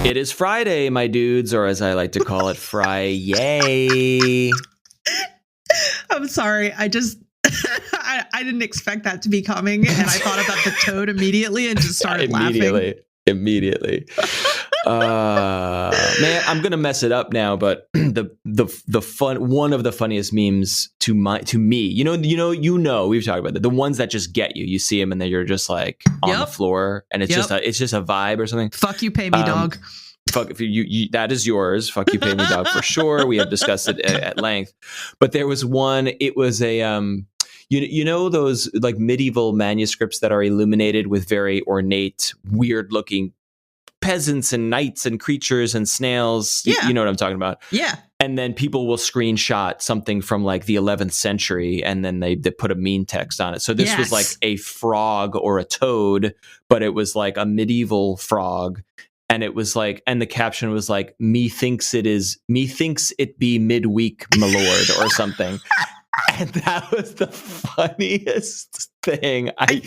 It is Friday, my dudes, or as I like to call it, Fry-yay. I'm sorry. I just I didn't expect that to be coming, and I thought about the toad immediately and just started laughing. Immediately. Man, I'm gonna mess it up now, but the fun, one of the funniest memes to me, you know, we've talked about that. The ones that just get you. You see them and then you're just like on the floor, and it's just a vibe or something. Fuck you, pay me, dog. Fuck if you that is yours. Fuck you, pay me, dog, for sure. We have discussed it at length. But there was one. It was a you know those like medieval manuscripts that are illuminated with very ornate, weird looking peasants and knights and creatures and snails. Yeah. You know what I'm talking about. Yeah. And then people will screenshot something from like the 11th century and then they put a meme text on it. So this was like a frog or a toad, but it was like a medieval frog. And it was like, and the caption was like, methinks it be midweek, my lord, or something. And that was the funniest thing. I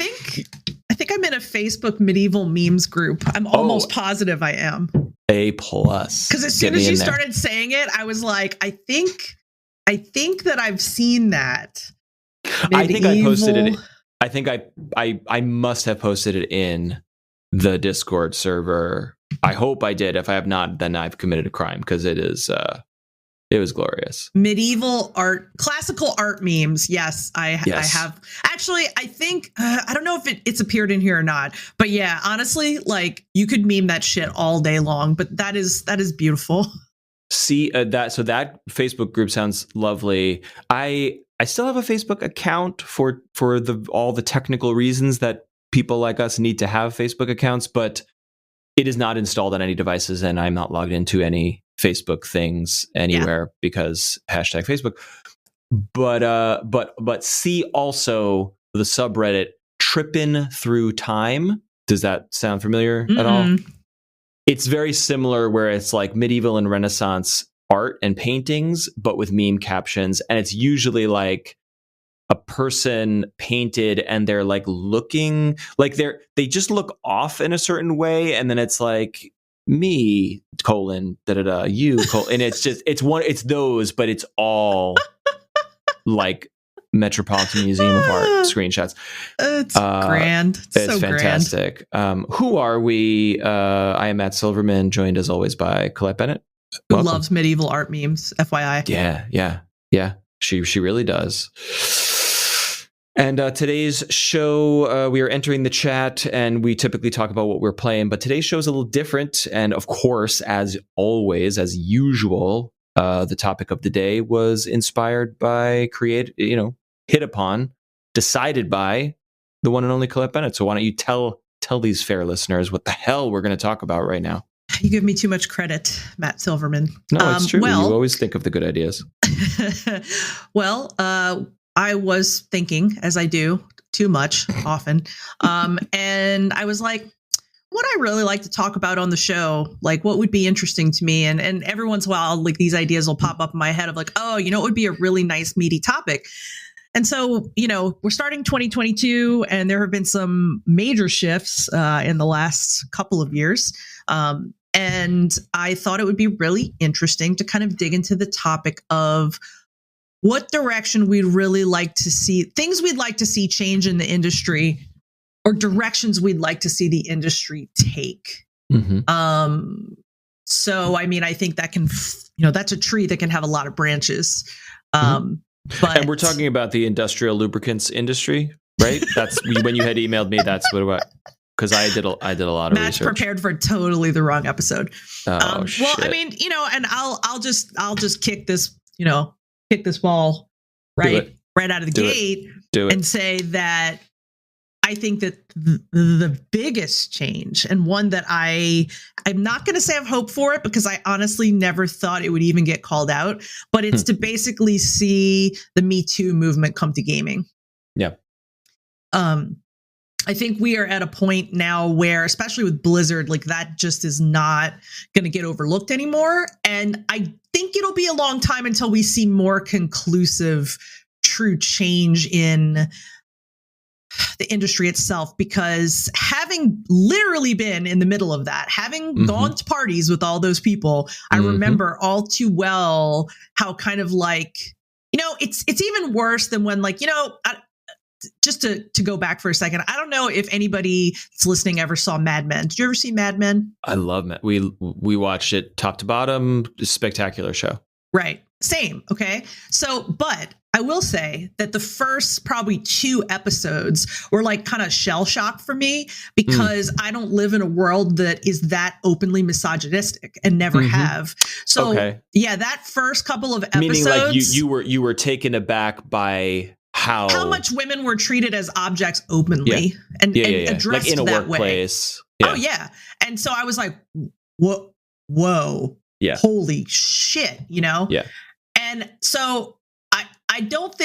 think I'm in a Facebook medieval memes group. I'm almost positive I am. A+. Because as soon as you started saying it, I was like, I think that I've seen that. Medieval. I think I posted it. I think I must have posted it in the Discord server. I hope I did. If I have not, then I've committed a crime because it was glorious. Medieval art, classical art memes. Yes, I have. Actually, I think, I don't know if it's appeared in here or not, but yeah, honestly, like you could meme that shit all day long, but that is beautiful. See so that Facebook group sounds lovely. I still have a Facebook account for all the technical reasons that people like us need to have Facebook accounts, but it is not installed on any devices and I'm not logged into any Facebook things anywhere because #Facebook. But see also the subreddit Trippin' Through Time. Does that sound familiar at all? It's very similar where it's like medieval and Renaissance art and paintings, but with meme captions. And it's usually like a person painted and they're like looking like they just look off in a certain way. And then it's like, me colon you colon, and it's those, but it's all like Metropolitan Museum of Art screenshots. It's grand. It's so fantastic. Grand. Who are we? I am Matt Silverman, joined as always by Colette Bennett, who loves medieval art memes. FYI. Yeah. She really does. And today's show, we are entering the chat and we typically talk about what we're playing, but today's show is a little different. And of course, as always, as usual, the topic of the day was inspired by, hit upon, decided by the one and only Colette Bennett. So why don't you tell these fair listeners what the hell we're going to talk about right now? You give me too much credit, Matt Silverman. No, it's true. You always think of the good ideas. Well, I was thinking, as I do too much often, and I was like, what I really like to talk about on the show, like what would be interesting to me. And every once in a while, like these ideas will pop up in my head of like, oh, it would be a really nice meaty topic. And so, we're starting 2022 and there have been some major shifts in the last couple of years. And I thought it would be really interesting to kind of dig into the topic of what direction we'd really like to see, things we'd like to see change in the industry, or directions we'd like to see the industry take. Mm-hmm. So, I mean, I think that can, that's a tree that can have a lot of branches. And we're talking about the industrial lubricants industry, right? That's when you had emailed me. That's what it was. Because I did a lot of Matt's research. Prepared for totally the wrong episode. Shit. Well, I mean, and I'll just kick this, kick this ball right out of the gate and say that I think that the biggest change, and one that I'm not going to say I've hoped for it because I honestly never thought it would even get called out, but it's to basically see the Me Too movement come to gaming. Yeah. I think we are at a point now where, especially with Blizzard, like that just is not going to get overlooked anymore. And I think it'll be a long time until we see more conclusive, true change in the industry itself, because having literally been in the middle of that, having gone to parties with all those people, I remember all too well how kind of like, it's even worse than when like, just to go back for a second, I don't know if anybody that's listening ever saw Mad Men. Did you ever see Mad Men? I love Mad. We watched it top to bottom. Spectacular show. Right. Same. Okay. So, but I will say that the first probably 2 episodes were like kind of shell shock for me, because I don't live in a world that is that openly misogynistic and never have. So yeah, that first couple of episodes, meaning like you were taken aback by how much women were treated as objects openly and addressed like in a that workplace. way. Oh yeah. And so I was like, whoa. Yeah. Holy shit, Yeah. And so I don't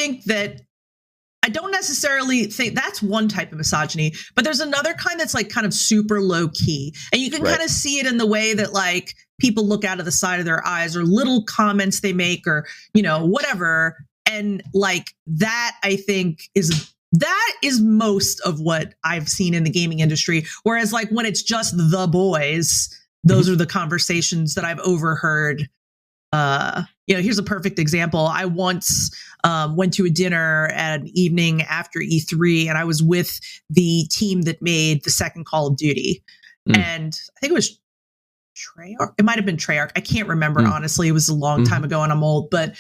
necessarily think that's one type of misogyny, but there's another kind that's like kind of super low key. And you can kind of see it in the way that like people look out of the side of their eyes, or little comments they make, or, whatever. And like that, I think that is most of what I've seen in the gaming industry. Whereas like when it's just the boys, those are the conversations that I've overheard. Here's a perfect example. I once went to a dinner at an evening after E3, and I was with the team that made the second Call of Duty. And I think it was Treyarch. It might have been Treyarch. I can't remember, honestly. It was a long time ago and I'm old, but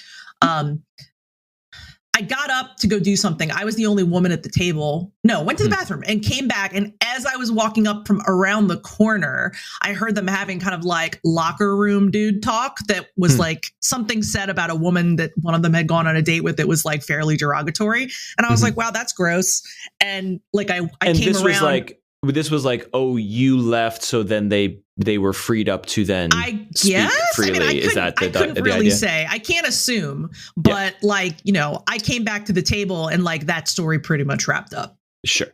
I got up to go do something. I was the only woman at the table. No, went to the bathroom and came back. And as I was walking up from around the corner, I heard them having kind of like locker room dude talk that was like something said about a woman that one of them had gone on a date with that was like fairly derogatory. And I was like, wow, that's gross. And like I came around. This was like, oh, you left, so then they were freed up to then speak freely. Is that the couldn't really idea? Say. I can't assume, but I came back to the table and like that story pretty much wrapped up. Sure.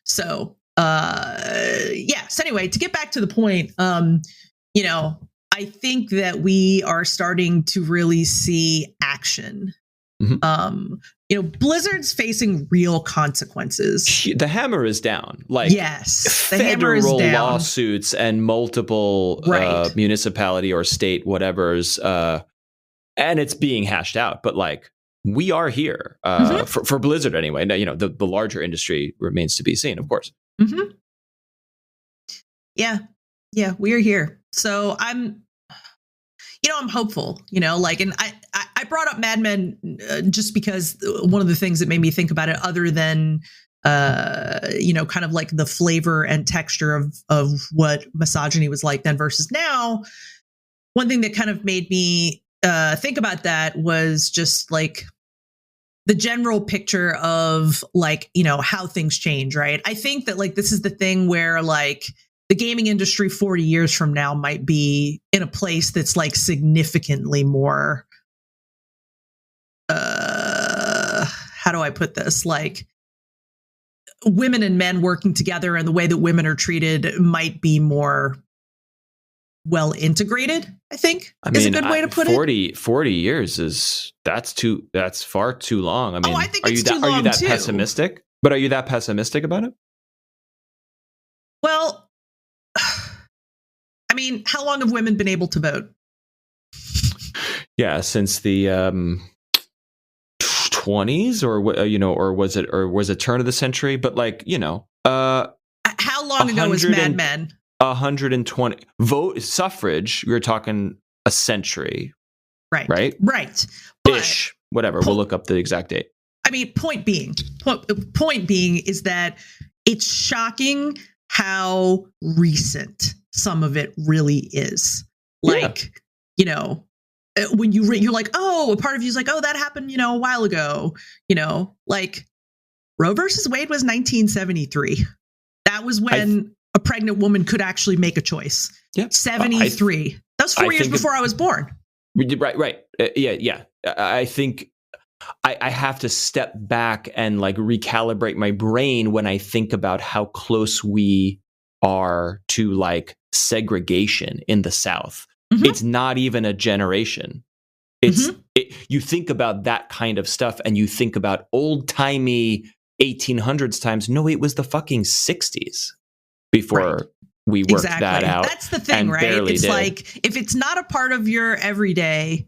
So, So anyway, to get back to the point, I think that we are starting to really see action. Blizzard's facing real consequences. The hammer is down. Like, yes, the hammer is down. Lawsuits and multiple municipality or state whatever's, and it's being hashed out. But like, we are here for Blizzard anyway. Now, the larger industry remains to be seen, of course. Yeah, we are here. So I'm hopeful, and I brought up Mad Men just because one of the things that made me think about it, other than, kind of like the flavor and texture of what misogyny was like then versus now. One thing that kind of made me think about that was just like the general picture of like, how things change, right? I think that like this is the thing where like the gaming industry 40 years from now might be in a place that's like significantly more, how do I put this? Like women and men working together and the way that women are treated might be more well integrated, I think, is a good way to put it. 40 years that's far too long. I mean, I think it's too long. Are you that too pessimistic? But are you that pessimistic about it? Well, I mean, how long have women been able to vote? Yeah, since the 20s, or was it turn of the century? But like, how long ago was Mad Men? 120 vote suffrage. We were talking a century, right? But ish, whatever. We'll look up the exact date. I mean, point being is that it's shocking how recent some of it really is. Like, when you're like, oh, a part of you is like, oh, that happened, a while ago. Like Roe versus Wade was 1973. That was when a pregnant woman could actually make a choice. Yeah, 73. That was 4 years before I was born. Right. Yeah. I think I have to step back and like recalibrate my brain when I think about how close we are to like segregation in the South. It's not even a generation. You think about that kind of stuff and you think about old timey 1800s times. No, it was the fucking 60s before we worked that out. That's the thing, right? It's like, if it's not a part of your everyday,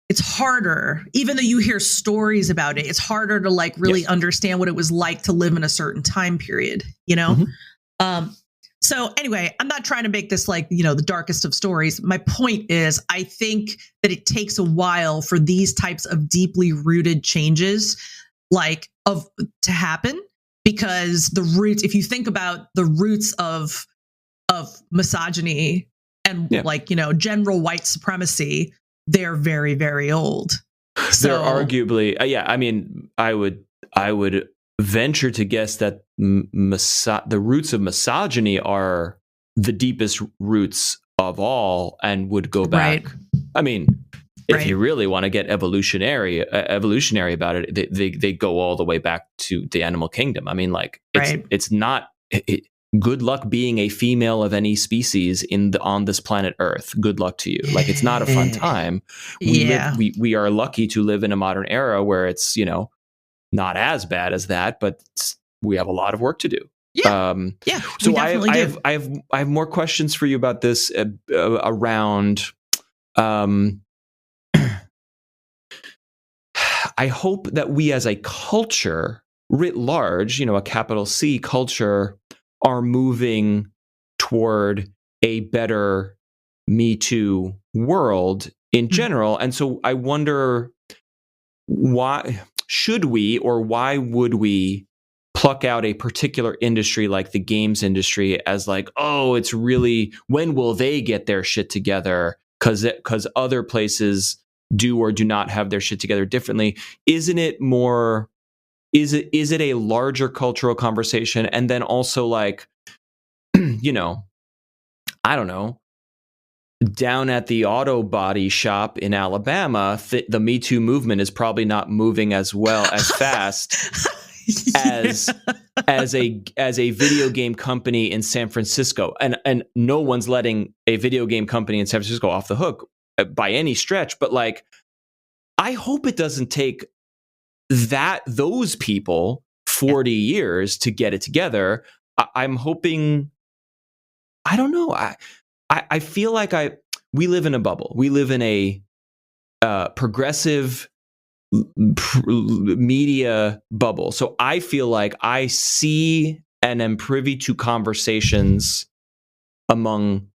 it's harder, even though you hear stories about it, it's harder to like really understand what it was like to live in a certain time period, you know? So anyway, I'm not trying to make this like, the darkest of stories. My point is, I think that it takes a while for these types of deeply rooted changes to happen, because the roots, if you think about the roots of misogyny and general white supremacy, they're very, very old. So they're arguably, I mean, I would venture to guess that the roots of misogyny are the deepest roots of all, and would go back. I mean, if you really want to get evolutionary about it, they go all the way back to the animal kingdom. I mean, like, it's not. Good luck being a female of any species on this planet Earth. Good luck to you. Like, it's not a fun time. We are lucky to live in a modern era where it's, not as bad as that, but we have a lot of work to do. So I have more questions for you about this around. I hope that we as a culture writ large, a capital C culture, are moving toward a better Me Too world in general. And so I wonder, why would we pluck out a particular industry like the games industry as like, oh, it's really, when will they get their shit together? Because other places do or do not have their shit together differently. Isn't it more... Is it a larger cultural conversation? And then also, like, I don't know, down at the auto body shop in Alabama, the Me Too movement is probably not moving as fast as a video game company in San Francisco. And no one's letting a video game company in San Francisco off the hook by any stretch. But like, I hope it doesn't take those people 40 years to get it together. I'm hoping, I don't know. I feel like we live in a bubble. We live in a progressive media bubble. So I feel like I see and am privy to conversations among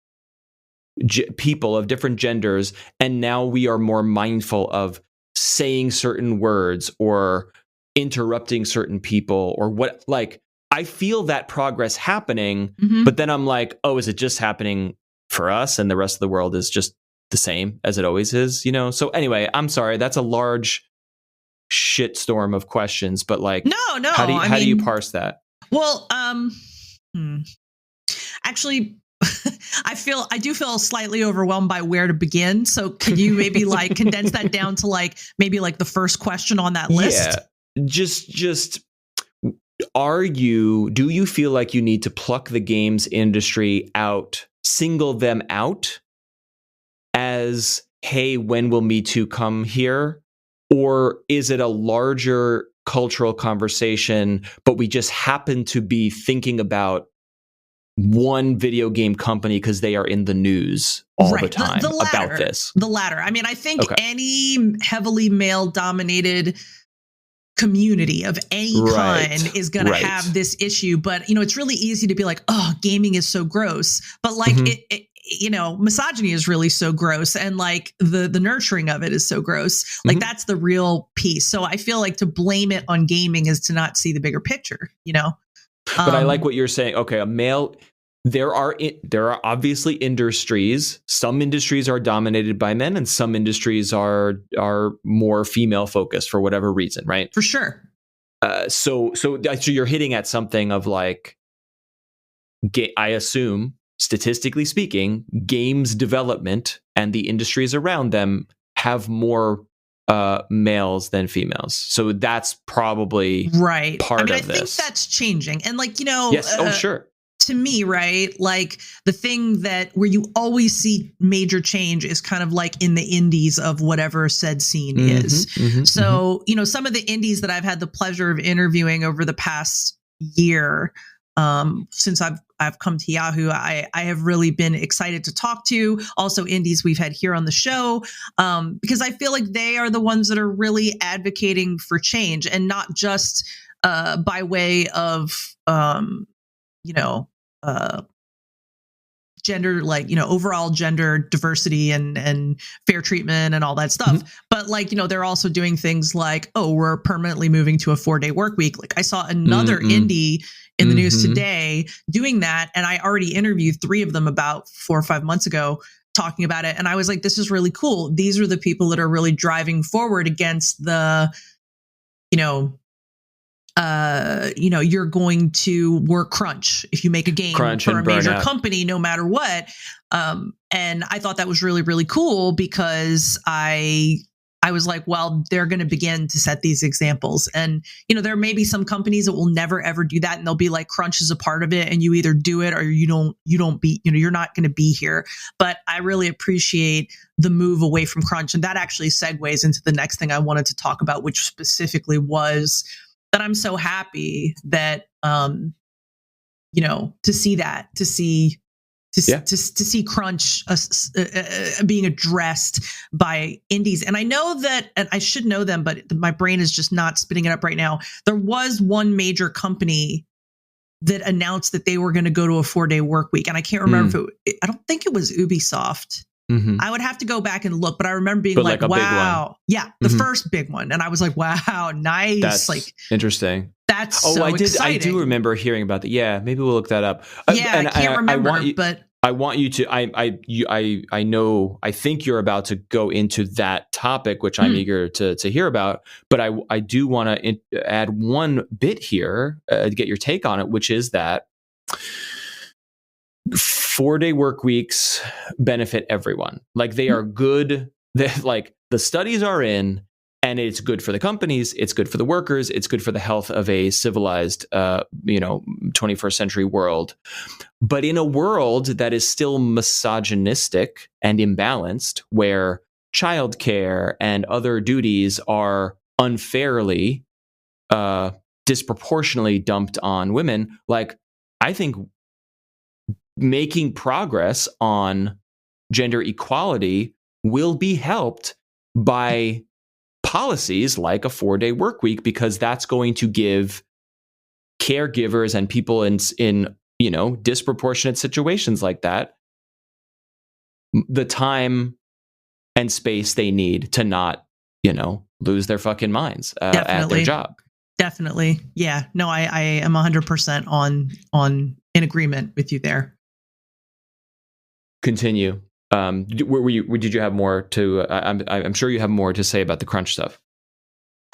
people of different genders, and now we are more mindful of saying certain words or interrupting certain people or what. Like, I feel that progress happening, but then I'm like, oh, is it just happening for us and the rest of the world is just the same as it always is, So anyway, I'm sorry, that's a large shitstorm of questions, but like, no, how do you parse that? Well, actually, I do feel slightly overwhelmed by where to begin. So could you maybe like condense that down to like maybe like the first question on that list? Yeah, just do you feel like you need to pluck the games industry out, single them out as, hey, when will Me Too come here? Or is it a larger cultural conversation, but we just happen to be thinking about one video game company because they are in the news all the time about this? The latter. I mean, I think any heavily male-dominated community of any kind is going to have this issue. But, it's really easy to be like, oh, gaming is so gross. But like, misogyny is really so gross. And like the nurturing of it is so gross. Like that's the real piece. So I feel like to blame it on gaming is to not see the bigger picture, But I like what you're saying. Okay, there are obviously industries. Some industries are dominated by men, and some industries are more female focused for whatever reason, right? For sure. So you're hitting at something of like, I assume, statistically speaking, games development and the industries around them have more males than females. So that's probably part of this. I think that's changing. And like, yes. Oh, sure. to me, right, like the thing that where you always see major change is kind of like in the indies of whatever said scene is. So, you know, some of the indies that I've had the pleasure of interviewing over the past year, since I've come to Yahoo, I have really been excited to talk to. Also, indies we've had here on the show, because I feel like they are the ones that are really advocating for change, and not just by way of you know, gender, like, you know, overall gender diversity and fair treatment and all that stuff. But like, you know, they're also doing things like, oh, we're permanently moving to a 4-day work week. Like I saw another indie in the news today doing that. And I already interviewed 3 of them about 4 or 5 months ago talking about it. And I was like, this is really cool. These are the people that are really driving forward against the, you're going to work crunch if you make a game for a major company, no matter what. And I thought that was really, really cool because I was like, well, they're going to begin to set these examples. And, you know, there may be some companies that will never, ever do that. And they'll be like, crunch is a part of it. And you either do it or you don't be, you know, you're not going to be here. But I really appreciate the move away from crunch. And that actually segues into the next thing I wanted to talk about, which specifically was that I'm so happy that, to see crunch being addressed by indies. And I know that, and I should know them, but my brain is just not spitting it up right now. There was one major company that announced that they were going to go to a 4-day work week. And I can't remember I don't think it was Ubisoft. I would have to go back and look, but I remember being like wow. Yeah, the first big one. And I was like, wow, nice. That's like interesting. That's so exciting. I do remember hearing about that. Yeah, maybe we'll look that up. Yeah, and I can't remember, but I want you to. I know. I think you're about to go into that topic, which I'm eager to hear about. But I do want to add one bit here to get your take on it, which is that 4-day work weeks benefit everyone. Like they are good. Like the studies are in. And it's good for the companies. It's good for the workers. It's good for the health of a civilized, 21st century world. But in a world that is still misogynistic and imbalanced, where childcare and other duties are unfairly, disproportionately dumped on women, like I think making progress on gender equality will be helped by policies like a 4-day work week, because that's going to give caregivers and people in disproportionate situations like that the time and space they need to not, lose their fucking minds at their job. Definitely. Yeah. No, I am 100% in agreement with you there. Continue. Did you have more to? I'm sure you have more to say about the crunch stuff.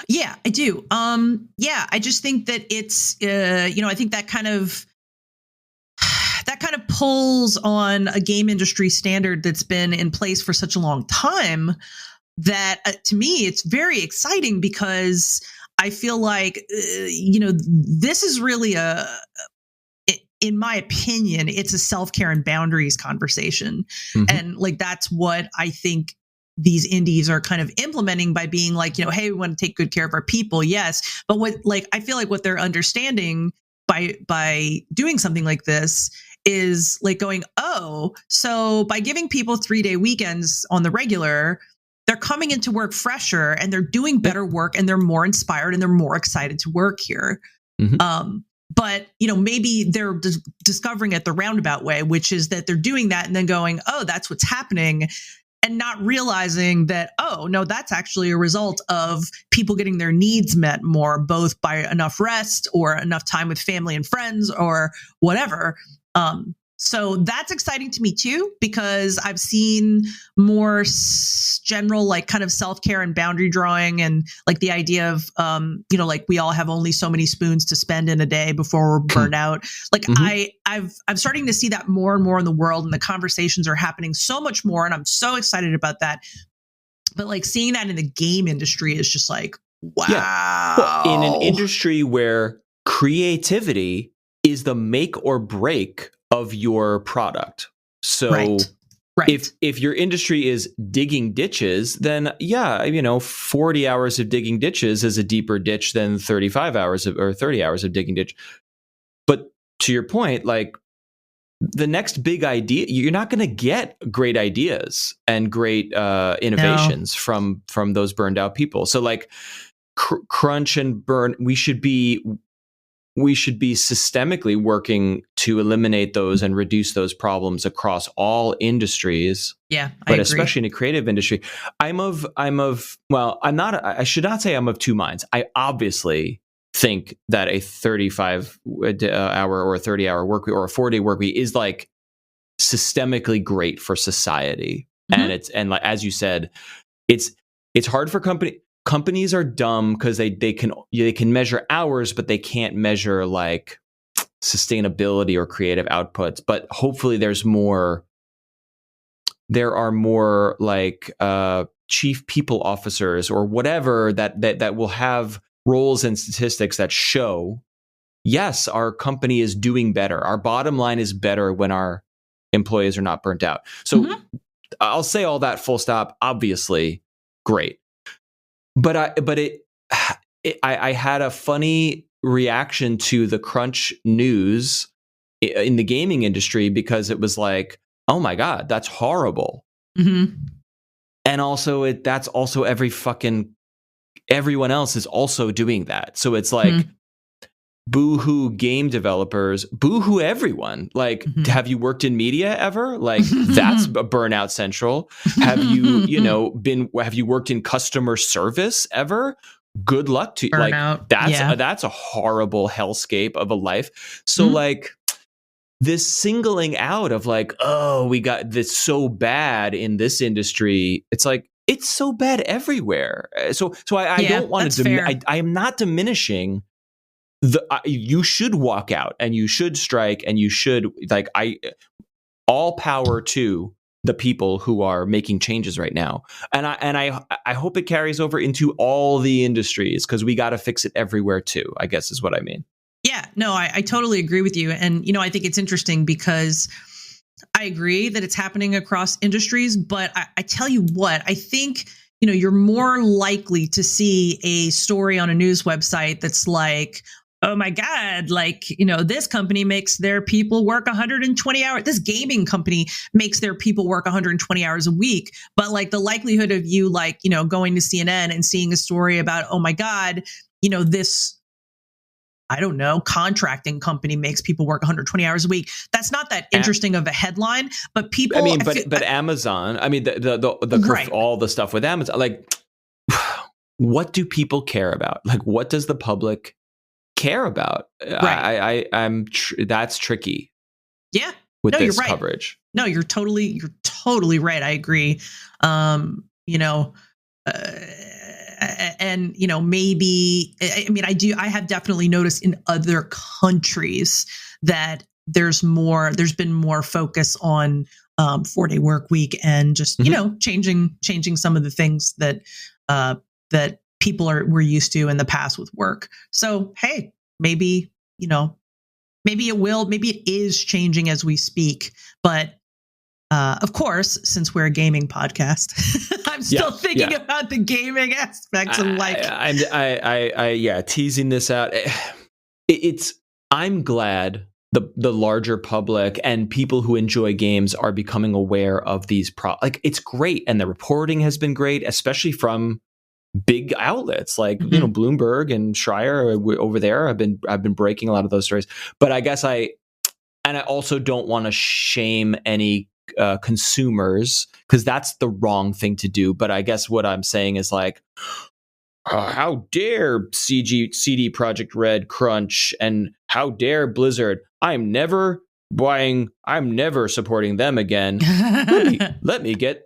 Yeah, I do. I just think that it's, I think that kind of pulls on a game industry standard that's been in place for such a long time that to me it's very exciting, because I feel like this is really in my opinion, it's a self-care and boundaries conversation. And like, that's what I think these indies are kind of implementing by being like, hey, we want to take good care of our people. Yes. But I feel like what they're understanding by doing something like this is like going, oh, so by giving people 3-day weekends on the regular, they're coming into work fresher and they're doing better work and they're more inspired and they're more excited to work here. But, maybe they're discovering it the roundabout way, which is that they're doing that and then going, oh, that's what's happening. And not realizing that, oh, no, that's actually a result of people getting their needs met more, both by enough rest or enough time with family and friends or whatever. So that's exciting to me too, because I've seen more general, like kind of self-care and boundary drawing, and like the idea of, like we all have only so many spoons to spend in a day before we're burned out. Like I'm starting to see that more and more in the world, and the conversations are happening so much more. And I'm so excited about that. But like seeing that in the game industry is just like, wow. Yeah. Well, in an industry where creativity is the make or break of your product. So if your industry is digging ditches, then 40 hours of digging ditches is a deeper ditch than 35 hours or 30 hours of digging ditch. But to your point, like, the next big idea, you're not going to get great ideas and great innovations from those burned out people. So like crunch and burn, we should be systemically working to eliminate those and reduce those problems across all industries. Yeah, but especially in a creative industry. I should not say I'm of two minds. I obviously think that a 35 hour or a 30 hour work week or a 4-day work week is like systemically great for society. Mm-hmm. And like, as you said, it's hard for companies are dumb because they can measure hours, but they can't measure like sustainability or creative outputs. But hopefully there are more like chief people officers or whatever that will have roles and statistics that show, yes, our company is doing better. Our bottom line is better when our employees are not burnt out. So I'll say all that full stop. Obviously, great. But I had a funny reaction to the crunch news in the gaming industry because it was like, oh my God, that's horrible. Mm-hmm. And also that's also everyone else is also doing that. So it's like, boo-hoo game developers, boo-hoo everyone. Like, have you worked in media ever? Like, that's a burnout central. Have you, have you worked in customer service ever? Good luck to you. Like, that's a horrible hellscape of a life. So like, this singling out of like, oh, we got this so bad in this industry. It's like, it's so bad everywhere. So I don't want to, I am not diminishing you should walk out and you should strike and you should all power to the people who are making changes right now. And I hope it carries over into all the industries because we got to fix it everywhere too, I guess is what I mean. Yeah, no, I totally agree with you. And, I think it's interesting because I agree that it's happening across industries, but I tell you what, I think, you're more likely to see a story on a news website that's like, oh my God, like, this company makes their people work 120 hours. This gaming company makes their people work 120 hours a week. But like the likelihood of you like, going to CNN and seeing a story about, oh my God, this, I don't know, contracting company makes people work 120 hours a week. That's not that interesting of a headline, but people. But Amazon, the all the stuff with Amazon, like, what do people care about? Like, what does the public care about? Right. That's tricky. Yeah. With this coverage. No, you're totally right. I agree. And maybe, I have definitely noticed in other countries that there's been more focus on 4-day work week and just, changing some of the things that people were used to in the past with work. So, hey, maybe it is changing as we speak, but of course, since we're a gaming podcast, I'm still thinking about the gaming aspects and teasing this out. I'm glad the larger public and people who enjoy games are becoming aware of these it's great, and the reporting has been great, especially from big outlets like Bloomberg and Schreier over there. I've been breaking a lot of those stories, but I guess I also don't want to shame any consumers because that's the wrong thing to do. But I guess what I'm saying is like, how dare CD Projekt Red crunch, and how dare Blizzard? I'm never supporting them again. let me get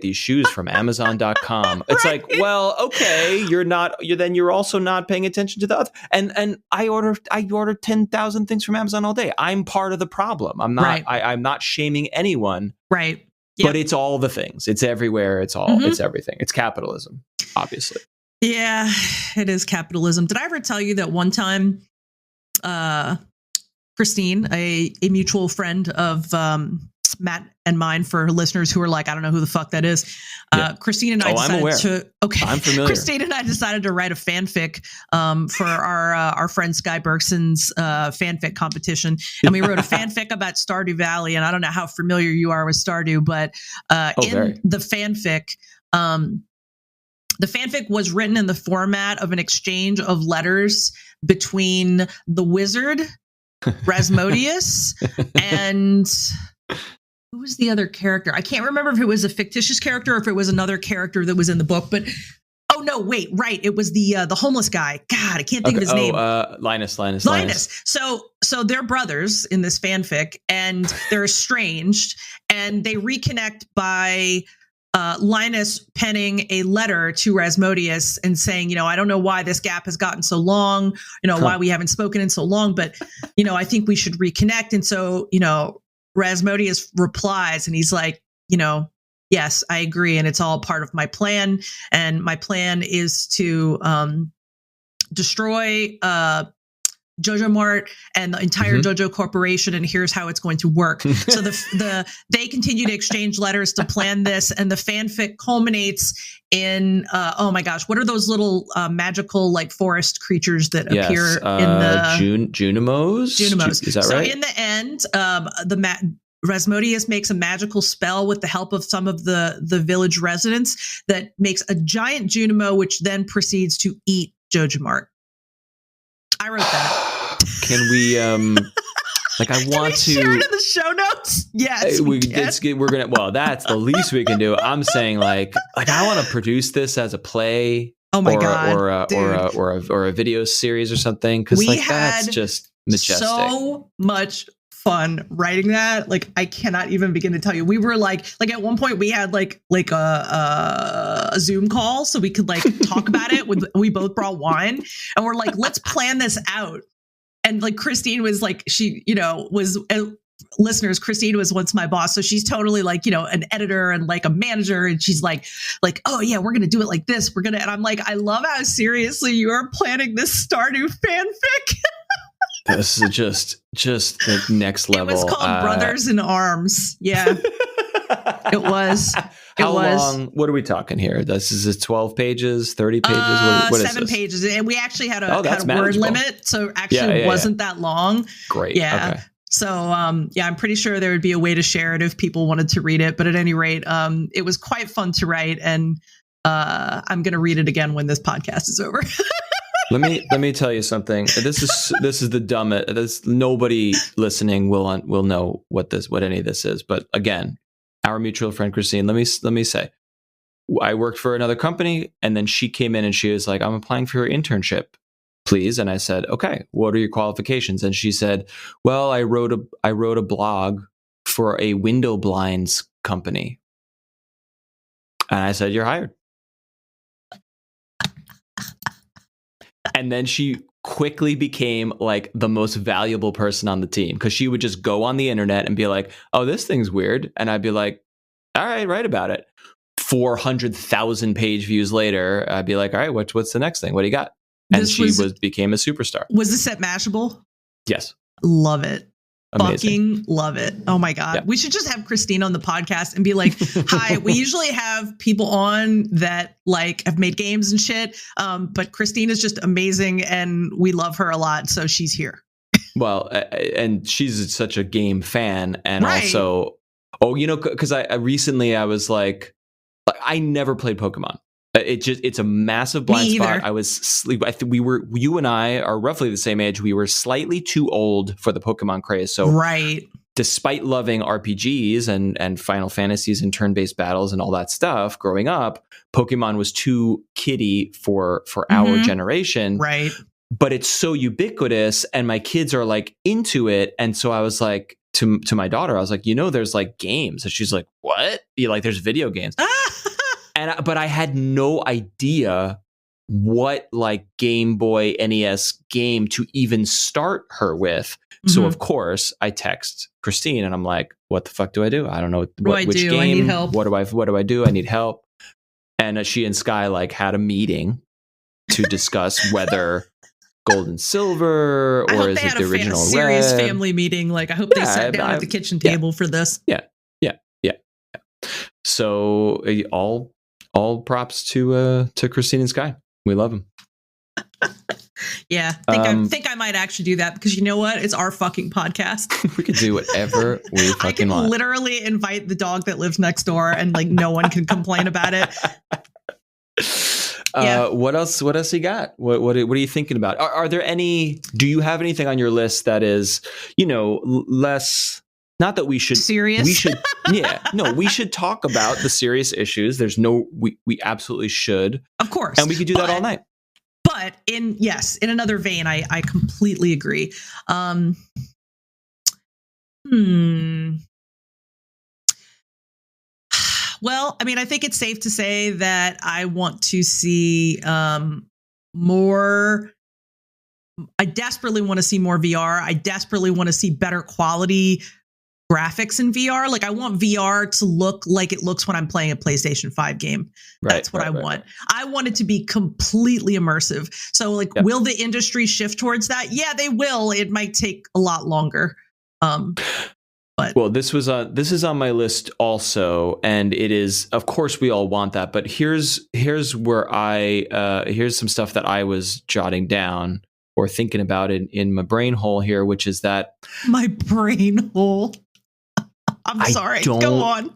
these shoes from Amazon.com. It's like, well, okay, you're also not paying attention to the other. And I order 10,000 things from Amazon all day. I'm part of the problem. I'm not, I'm not shaming anyone. Right. Yep. But it's all the things. It's everywhere. It's all, it's everything. It's capitalism, obviously. Yeah, it is capitalism. Did I ever tell you that one time, Christine, a mutual friend of Matt and mine, for listeners who are like, I don't know who the fuck that is. Christine and I decided I'm familiar. Christine and I decided to write a fanfic for our friend Sky Bergson's fanfic competition. And we wrote a fanfic about Stardew Valley. And I don't know how familiar you are with Stardew, but the fanfic, the fanfic was written in the format of an exchange of letters between the wizard, Rasmodius, and who was the other character? I can't remember if it was a fictitious character or if it was another character that was in the book. But it was the homeless guy. God, I can't think of his name. Linus. So they're brothers in this fanfic, and they're estranged, and they reconnect by Linus penning a letter to Rasmodius and saying, I don't know why this gap has gotten so long, why we haven't spoken in so long, but, I think we should reconnect. And so, Rasmodius replies and he's like, yes, I agree. And it's all part of my plan. And my plan is to destroy JoJo Mart and the entire JoJo Corporation, and here's how it's going to work. So they continue to exchange letters to plan this, and the fanfic culminates in oh my gosh, what are those little magical like forest creatures that appear in the Junimos? Is that right? So in the end, Rasmodius makes a magical spell with the help of some of the village residents that makes a giant Junimo, which then proceeds to eat JoJo Mart. I wrote that. Can we I want to share it in the show notes? Yes. We're gonna, well, that's the least we can do. I'm saying like I want to produce this as a play. Oh my God. Or a video series or something. Cause that's just majestic. So much fun writing that. Like, I cannot even begin to tell you. We were like at one point we had like a Zoom call so we could like talk about it. We both brought wine and we're like, let's plan this out. And like Christine was like, she, was listeners, Christine was once my boss. So she's totally like, an editor and like a manager. And she's like, oh yeah, we're going to do it like this. And I'm like, I love how seriously you are planning this Stardew fanfic. This is just the next level. It was called Brothers in Arms. Yeah, it was. How long? What are we talking here? This is 12 pages, 30 pages? What is 7 this? pages. And we actually had a manageable. word limit. So actually wasn't that long. Great. Yeah. Okay. So, I'm pretty sure there would be a way to share it if people wanted to read it. But at any rate, it was quite fun to write. And I'm going to read it again when this podcast is over. Let me tell you something. This is the dumbest. Nobody listening will know what any of this is. But again, our mutual friend Christine. Let me say, I worked for another company, and then she came in and she was like, "I'm applying for your internship, please." And I said, "Okay, what are your qualifications?" And she said, "Well, I wrote a blog for a window blinds company." And I said, "You're hired." And then she quickly became like the most valuable person on the team because she would just go on the internet and be like, "Oh, this thing's weird." And I'd be like, "All right, write about it." 400,000 page views later, I'd be like, "All right, what's the next thing? What do you got?" And she became a superstar. Was this at Mashable? Yes. Love it. Amazing. Fucking love it. Oh my God. Yeah. We should just have Christine on the podcast and be like, "Hi, we usually have people on that like have made games and shit. But Christine is just amazing and we love her a lot. So she's here." Well, and she's such a game fan. And also, because I recently I was like, I never played Pokemon. It's a massive blind spot. I was sleep. You and I are roughly the same age. We were slightly too old for the Pokemon craze. So despite loving RPGs and Final Fantasies and turn-based battles and all that stuff growing up, Pokemon was too kiddie for our generation. Right. But it's so ubiquitous and my kids are like into it. And so I was like to my daughter, I was like, there's like games. And she's like, "What?" There's video games. But I had no idea what like Game Boy NES game to even start her with. So of course I text Christine and I'm like, "What the fuck do I do? I don't know which game. I need help. What do I do? I need help." And she and Sky like had a meeting to discuss whether gold and silver, or is it the original red? Serious family meeting. Like, I hope they sat down at the kitchen table for this. Yeah. So all props to Christine and Sky. We love them. Yeah, I think I might actually do that, because you know what? It's our fucking podcast. We can do whatever we fucking want. I can literally invite the dog that lives next door, and like no one can complain about it. What else you got? What are you thinking about? Are there any? Do you have anything on your list that is, less? Not that we should serious. We should, we should talk about the serious issues. We absolutely should, of course, and we could do that all night. But in another vein, I completely agree. Well, I mean, I think it's safe to say that I want to see more. I desperately want to see more VR. I desperately want to see better quality graphics in VR. Like, I want VR to look like it looks when I'm playing a PlayStation 5 game. That's what I want. I want it to be completely immersive. So, like, will the industry shift towards that? Yeah, they will. It might take a lot longer. But this is on my list also, and it is, of course, we all want that. But here's where here's some stuff that I was jotting down or thinking about in my brain hole here, which is that my brain hole. I'm sorry. Go on.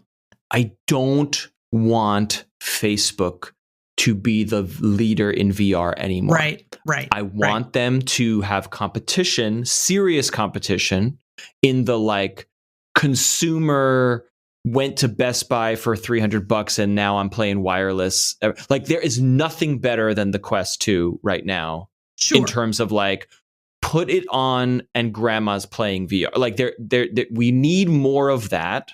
I don't want Facebook to be the leader in VR anymore. Right. I want them to have competition, serious competition, in the like consumer went to Best Buy for $300 and now I'm playing wireless. Like, there is nothing better than the Quest 2 right now. Sure. In terms of like, put it on and grandma's playing VR. Like, we need more of that,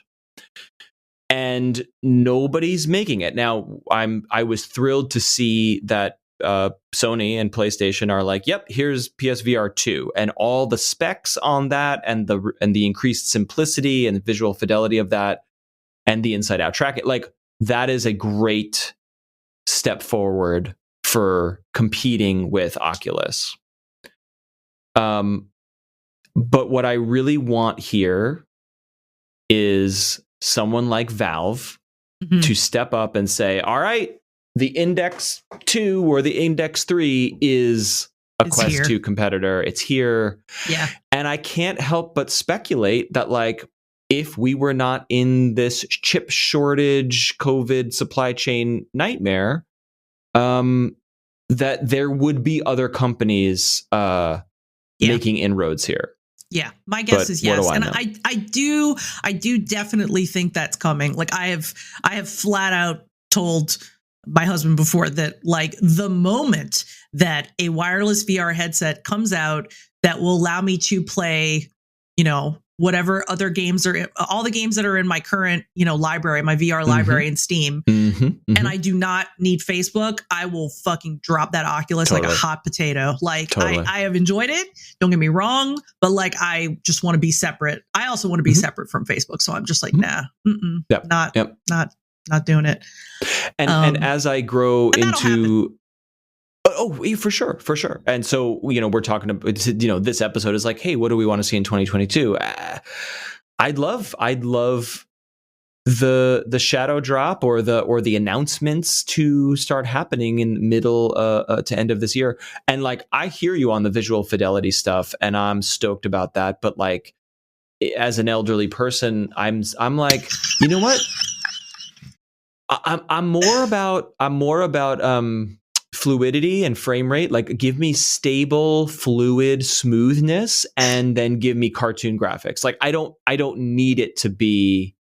and nobody's making it. Now, I was thrilled to see that Sony and PlayStation are like, yep, here's PSVR 2, and all the specs on that, and the increased simplicity and visual fidelity of that, and the inside out tracking. Like, that is a great step forward for competing with Oculus. But what I really want here is someone like Valve to step up and say, all right, the Index 2 or the Index 3 is a Quest 2 competitor. It's here. Yeah. And I can't help but speculate that, like, if we were not in this chip shortage, COVID supply chain nightmare, that there would be other companies making inroads here. Yeah, my guess is yes, and I do definitely think that's coming. Like, I have flat out told my husband before that, like, the moment that a wireless VR headset comes out that will allow me to play, whatever other games are, all the games that are in my current, library, my VR library in Steam, and I do not need Facebook, I will fucking drop that Oculus like a hot potato. Like, I have enjoyed it. Don't get me wrong, but like, I just want to be separate. I also want to be separate from Facebook. So I'm just like, nah, not doing it. And as I grow into, for sure. And so, we're talking about, this episode is like, hey, what do we want to see in 2022? I'd love the shadow drop or the announcements to start happening in middle to end of this year. And like, I hear you on the visual fidelity stuff, and I'm stoked about that. But like, as an elderly person, I'm like, you know what? I'm more about fluidity and frame rate. Like, give me stable, fluid smoothness, and then give me cartoon graphics. Like, I don't need it to be.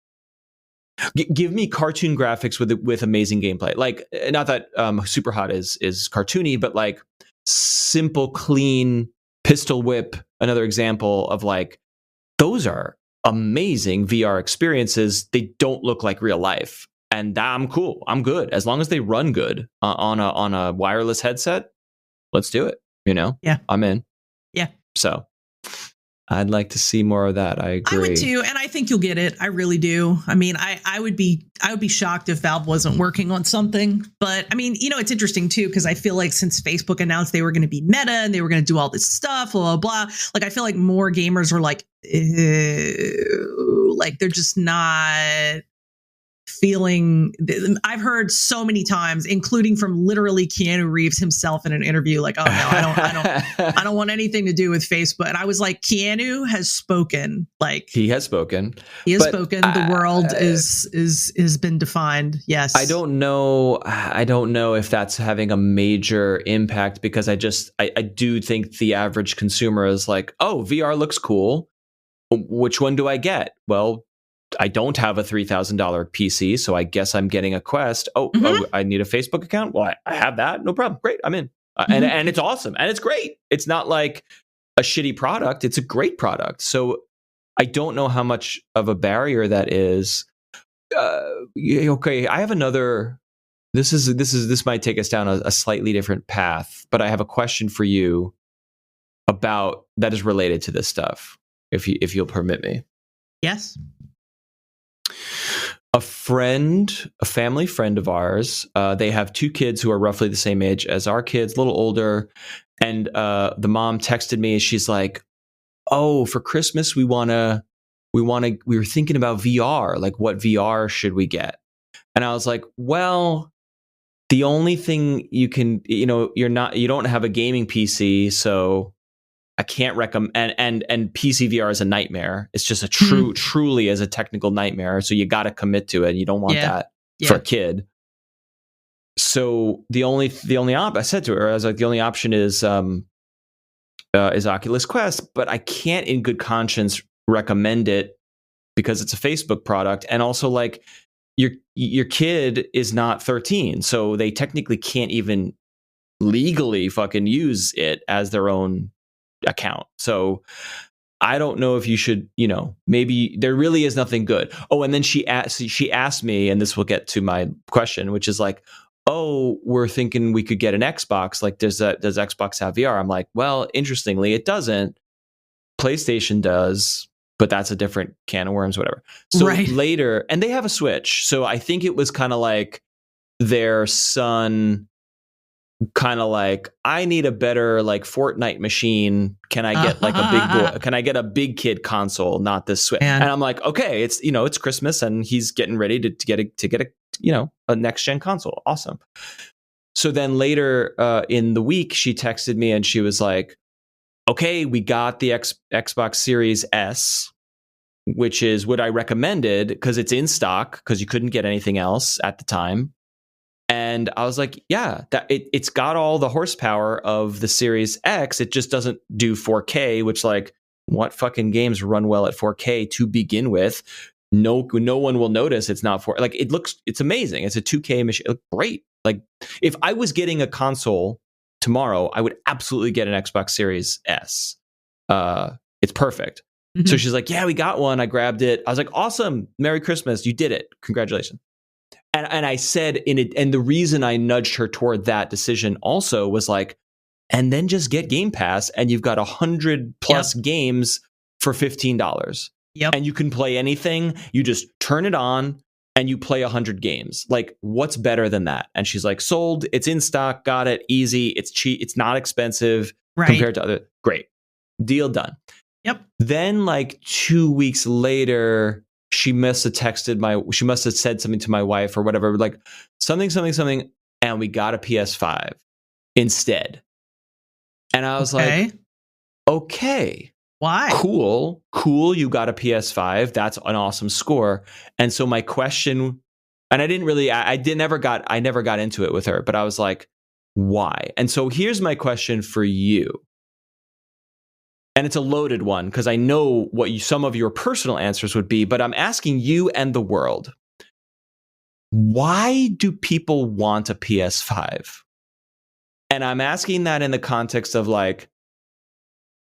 Give me cartoon graphics with amazing gameplay. Like, not that Super Hot is cartoony, but like simple, clean pistol whip. Another example of like, those are amazing VR experiences. They don't look like real life. And I'm cool. I'm good. As long as they run good on a wireless headset, let's do it. Yeah. I'm in. Yeah. So, I'd like to see more of that. I agree. I would too, and I think you'll get it. I really do. I mean, I would be shocked if Valve wasn't working on something. But I mean, it's interesting too, because I feel like since Facebook announced they were going to be Meta and they were going to do all this stuff, blah, blah, blah, like I feel like more gamers are like, ew, like they're just not feeling. I've heard so many times, including from literally Keanu Reeves himself in an interview, like, oh no, I don't want anything to do with Facebook. And I was like, Keanu has spoken. Like he has spoken. The world is been defined. Yes. I don't know if that's having a major impact, because I do think the average consumer is like, oh, VR looks cool. Which one do I get? Well, I don't have a $3,000 PC, so I guess I'm getting a Quest. Oh, I need a Facebook account? Well, I have that. No problem. Great. I'm in. And it's awesome. And it's great. It's not like a shitty product. It's a great product. So I don't know how much of a barrier that is. Okay, I have another. This might take us down a slightly different path, but I have a question for you about that is related to this stuff, if you'll permit me. Yes. A family friend of ours, they have 2 kids who are roughly the same age as our kids, a little older. And the mom texted me and she's like, oh, for Christmas, we were thinking about VR. Like, what VR should we get? And I was like, well, the only thing you can, you don't have a gaming PC, so I can't recommend, and PC VR is a nightmare. It's just truly is a technical nightmare. So you got to commit to it. You don't want that for a kid. So the only I said to her, I was like, the only option is Oculus Quest, but I can't in good conscience recommend it because it's a Facebook product. And also, like, your kid is not 13, so they technically can't even legally fucking use it as their own account. So I don't know if you should, maybe there really is nothing good. Oh, and then she asked me, and this will get to my question, which is like, oh, we're thinking we could get an Xbox. Like, does Xbox have VR? I'm like, well, interestingly, it doesn't. PlayStation does, but that's a different can of worms, whatever. So later, and they have a Switch. So I think it was kind of like their son kind of like, I need a better like Fortnite machine. Can I get like a big boy? Can I get a big kid console, not this Switch? And I'm like, okay, it's it's Christmas and he's getting ready to get a next gen console. Awesome. So then later in the week, she texted me and she was like, okay, we got the Xbox Series S, which is what I recommended because it's in stock because you couldn't get anything else at the time. And I was like, yeah, it's got all the horsepower of the Series X. It just doesn't do 4K, which, like, what fucking games run well at 4K to begin with? No one will notice it's not like, it's amazing. It's a 2K machine. It looked great. Like, if I was getting a console tomorrow, I would absolutely get an Xbox Series S. It's perfect. Mm-hmm. So she's like, yeah, we got one. I grabbed it. I was like, awesome. Merry Christmas. You did it. Congratulations. And I said in it, and the reason I nudged her toward that decision also was like, and then just get Game Pass, and you've got 100+ games for $15. Yep. And you can play anything. You just turn it on and you play 100 games. Like, what's better than that? And she's like, sold. It's in stock. Got it. Easy. It's cheap. It's not expensive compared to other. Great. Deal done. Yep. Then, like 2 weeks later, she must have said something to my wife or whatever, like something, and we got a PS5 instead. And I was like, okay, why? Cool. You got a PS5. That's an awesome score. And so my question, and I never got into it with her, but I was like, why? And so here's my question for you. And it's a loaded one because I know what some of your personal answers would be, but I'm asking you and the world. Why do people want a PS5? And I'm asking that in the context of, like,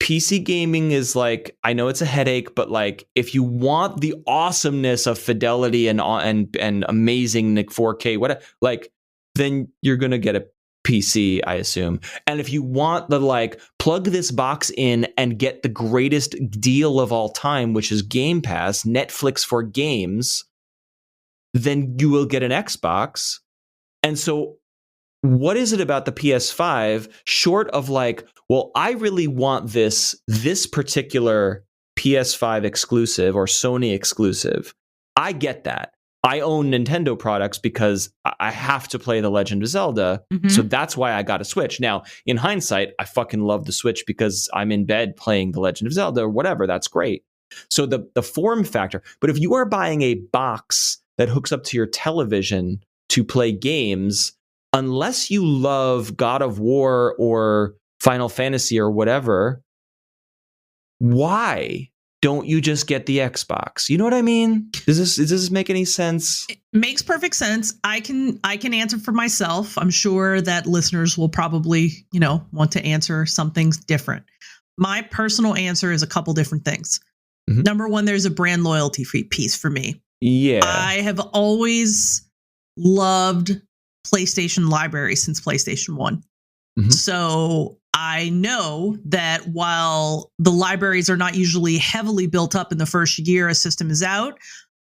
PC gaming is like, I know it's a headache, but like, if you want the awesomeness of fidelity and amazing 4K, then you're going to get a PC, I assume. And if you want the like plug this box in and get the greatest deal of all time, which is Game Pass, Netflix for games, then you will get an Xbox. And so what is it about the PS5 short of like, well, I really want this particular PS5 exclusive or Sony exclusive. I get that. I own Nintendo products because I have to play The Legend of Zelda. Mm-hmm. So that's why I got a Switch. Now, in hindsight, I fucking love the Switch because I'm in bed playing The Legend of Zelda or whatever. That's great. So the form factor. But if you are buying a box that hooks up to your television to play games, unless you love God of War or Final Fantasy or whatever, why don't you just get the Xbox? You know what I mean? Does this make any sense? It makes perfect sense. I can answer for myself. I'm sure that listeners will probably, want to answer something different. My personal answer is a couple different things. Mm-hmm. Number one, there's a brand loyalty piece for me. Yeah. I have always loved PlayStation library since PlayStation 1. Mm-hmm. So I know that while the libraries are not usually heavily built up in the first year a system is out,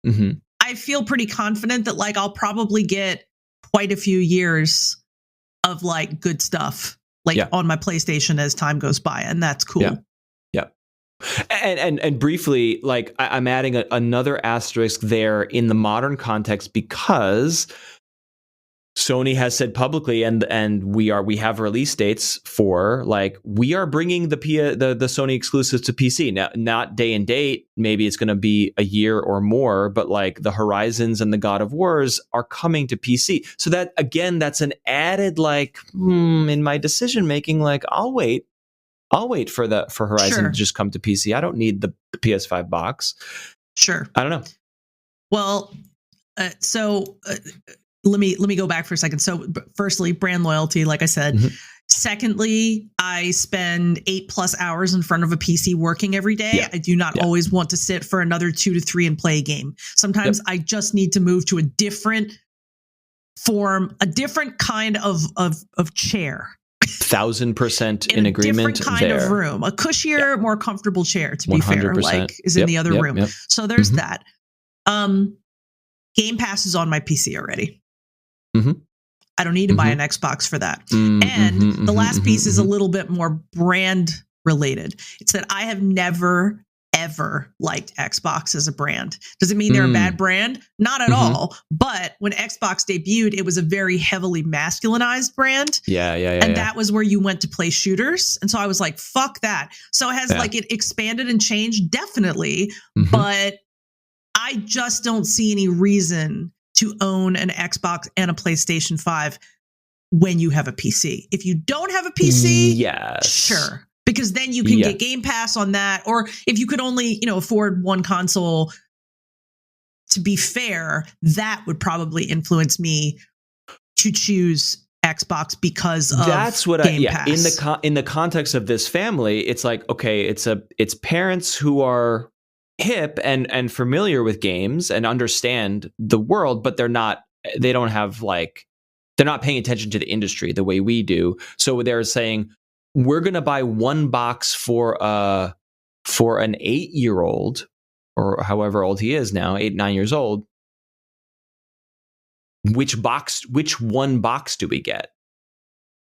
mm-hmm. I feel pretty confident that like I'll probably get quite a few years of like good stuff on my PlayStation as time goes by, and that's cool. Yeah. And briefly, like I'm adding another asterisk there in the modern context because Sony has said publicly, and we have release dates for like we are bringing the Sony exclusives to PC. Now, not day and date. Maybe it's going to be a year or more, but like the Horizons and the God of Wars are coming to PC. So that again, that's an added like in my decision making. Like I'll wait for Horizon to just come to PC. I don't need the PS5 box. Sure. I don't know. Well, let me go back for a second. So firstly, brand loyalty, like I said. Mm-hmm. Secondly, I spend 8+ hours in front of a PC working every day. Yeah. I do not always want to sit for another 2 to 3 and play a game. Sometimes I just need to move to a different form, a different kind of chair. 1000% in agreement. Different kind of room, a cushier, more comfortable chair. To be 100%. Fair, like is in the other room. Yep. So there's that. Game Pass is on my PC already. Mm-hmm. I don't need to buy an Xbox for that. Mm-hmm. And the last piece is a little bit more brand related. It's that I have never, ever liked Xbox as a brand. Does it mean they're a bad brand? Not at all. But when Xbox debuted, it was a very heavily masculinized brand. Yeah. And that was where you went to play shooters. And so I was like, fuck that. So it has like it expanded and changed, definitely. Mm-hmm. But I just don't see any reason to own an Xbox and a PlayStation 5 when you have a PC. If you don't have a PC, sure. Because then you can get Game Pass on that. Or if you could only, afford one console, to be fair, that would probably influence me to choose Xbox because of that's what Game Pass. In the context of this family, it's like, okay, it's parents who are hip and familiar with games and understand the world, but they're not paying attention to the industry the way we do. So they're saying, we're going to buy one box for an 8-year-old or however old he is now, 8-9 years old. Which one box do we get?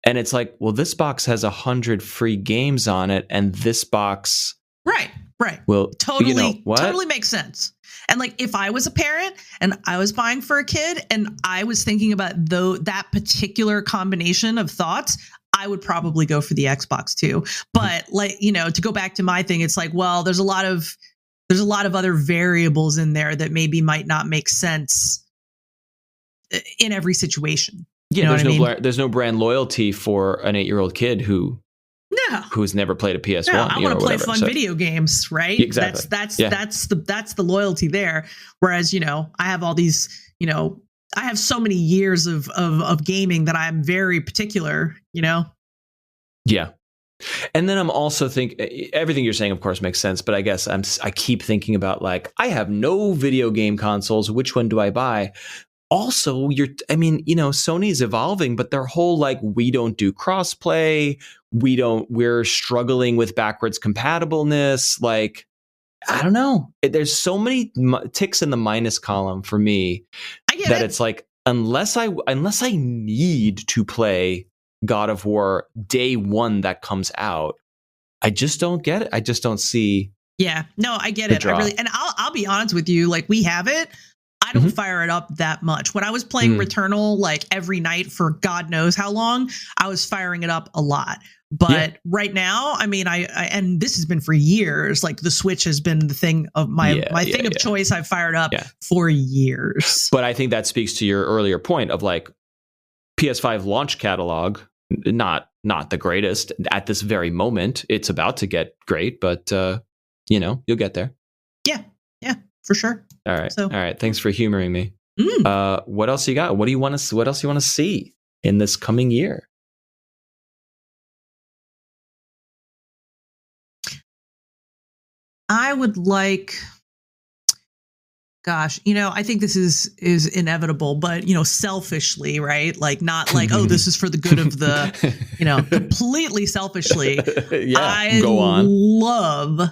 And it's like, well, this box has 100 free games on it, and this box, right. Well, totally makes sense. And like, if I was a parent and I was buying for a kid and I was thinking about that particular combination of thoughts, I would probably go for the Xbox too. But like, to go back to my thing, it's like, well, there's a lot of other variables in there that maybe might not make sense in every situation. Yeah, there's no brand loyalty for an 8-year-old kid who's never played a PS1. No, I want to play fun video games, right? Exactly. That's the loyalty there. Whereas, I have all these, I have so many years of gaming that I'm very particular, Yeah. And then I'm also everything you're saying, of course, makes sense. But I guess I keep thinking about like, I have no video game consoles. Which one do I buy? also Sony's evolving, but their whole like, we don't do crossplay, we're struggling with backwards compatibleness. Like, I don't know. There's so many ticks in the minus column for me that it's like, unless I need to play God of War day one that comes out, I just don't get it. I just don't see. Yeah, no, I get it. I really, and I'll be honest with you. Like, we have it. I don't fire it up that much. When I was playing Returnal, like every night for God knows how long, I was firing it up a lot. But right now, I mean, I and this has been for years. Like, the Switch has been the thing of my thing of choice. I've fired up for years. But I think that speaks to your earlier point of like PS5 launch catalog, not the greatest at this very moment. It's about to get great, but you'll get there. Yeah, for sure. All right. Thanks for humoring me. What else you got? What else you want to see in this coming year? I would like, gosh, I think this is inevitable, but selfishly, right? Like, not like, oh, this is for the good of the, completely selfishly. I go on. love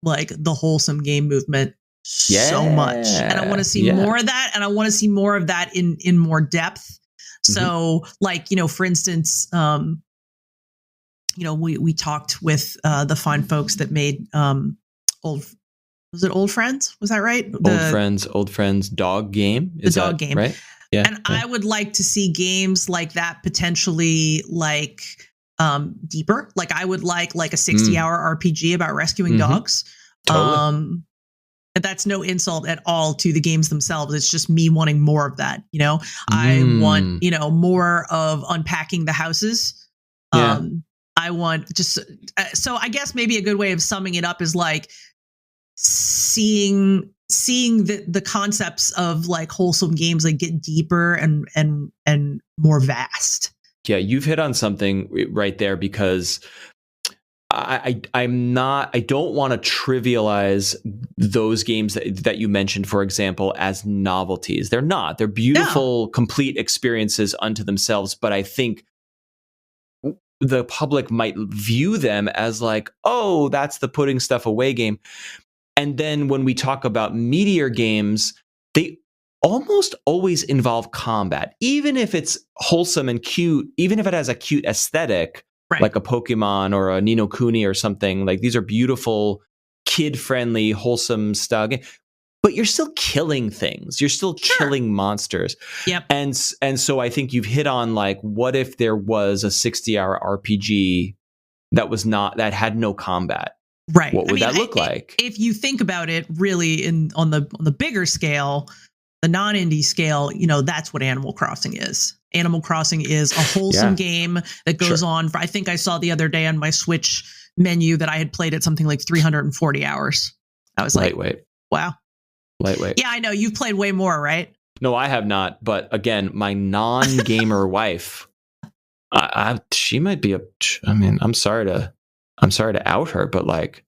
like the wholesome game movement so much, and I want to see more of that, and I want to see more of that in more depth. So, like, for instance, we talked with the fine folks that made Old Friends? Was that right? Old Friends dog game. The dog game, right? Yeah. And I would like to see games like that potentially, like, deeper. Like, I would like a 60-hour RPG about rescuing dogs. Totally. And that's no insult at all to the games themselves. It's just me wanting more of that. I want more of unpacking the houses. I want just so I guess maybe a good way of summing it up is like seeing the concepts of like wholesome games like get deeper and more vast. Yeah, you've hit on something right there, because I don't want to trivialize those games that you mentioned, for example, as novelties. They're not. They're beautiful, complete experiences unto themselves. But I think the public might view them as like, oh, that's the putting stuff away game. And then when we talk about meteor games, they almost always involve combat, even if it's wholesome and cute, even if it has a cute aesthetic, like a Pokemon or a Ni no Kuni or something. Like, these are beautiful, kid-friendly, wholesome stuff. But you're still killing things. You're still killing monsters. Yep. And so I think you've hit on, like, what if there was a 60-hour RPG that had no combat? Right. What would that look like? If you think about it, really, on the bigger scale, the non-indie scale, that's what Animal Crossing is. Animal Crossing is a wholesome game that goes on for, I think I saw the other day on my Switch menu that I had played at something like 340 hours. I was like, lightweight. Wow. Lightweight. Yeah, I know. You've played way more, right? No, I have not. But again, my non-gamer wife, she might be I'm sorry to out her, but like,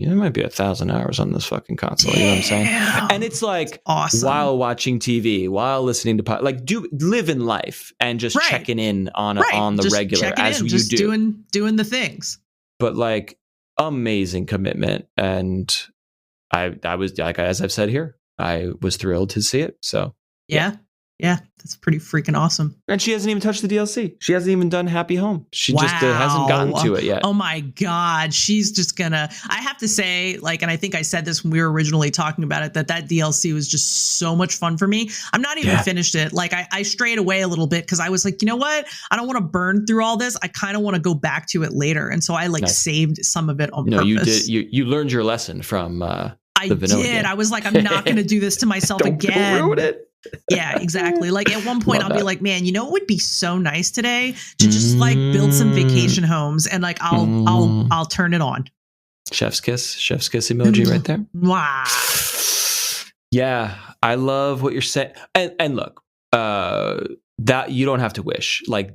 it might be 1,000 hours on this fucking console. You know what I'm saying? And it's like, awesome. While watching TV, while listening to live in life and just checking in on the just regular as you do, doing the things. But like, amazing commitment, and I was, like, as I've said here, I was thrilled to see it. So yeah, that's pretty freaking awesome. And she hasn't even touched the DLC. She hasn't even done Happy Home. She just hasn't gotten to it yet. Oh my God. She's just gonna, I have to say, like, and I think I said this when we were originally talking about it, that DLC was just so much fun for me. I'm not even finished it. Like, I strayed away a little bit because I was like, you know what? I don't want to burn through all this. I kind of want to go back to it later. And so I saved some of it on purpose. No, you did. You learned your lesson from I did. I was like, I'm not going to do this to myself again. Don't ruin it. Yeah, exactly. Like, at one point I'll be like, man, it would be so nice today to just like build some vacation homes, and like I'll turn it on. Chef's kiss emoji right there. Wow. Yeah, I love what you're saying. And look, that you don't have to wish. Like,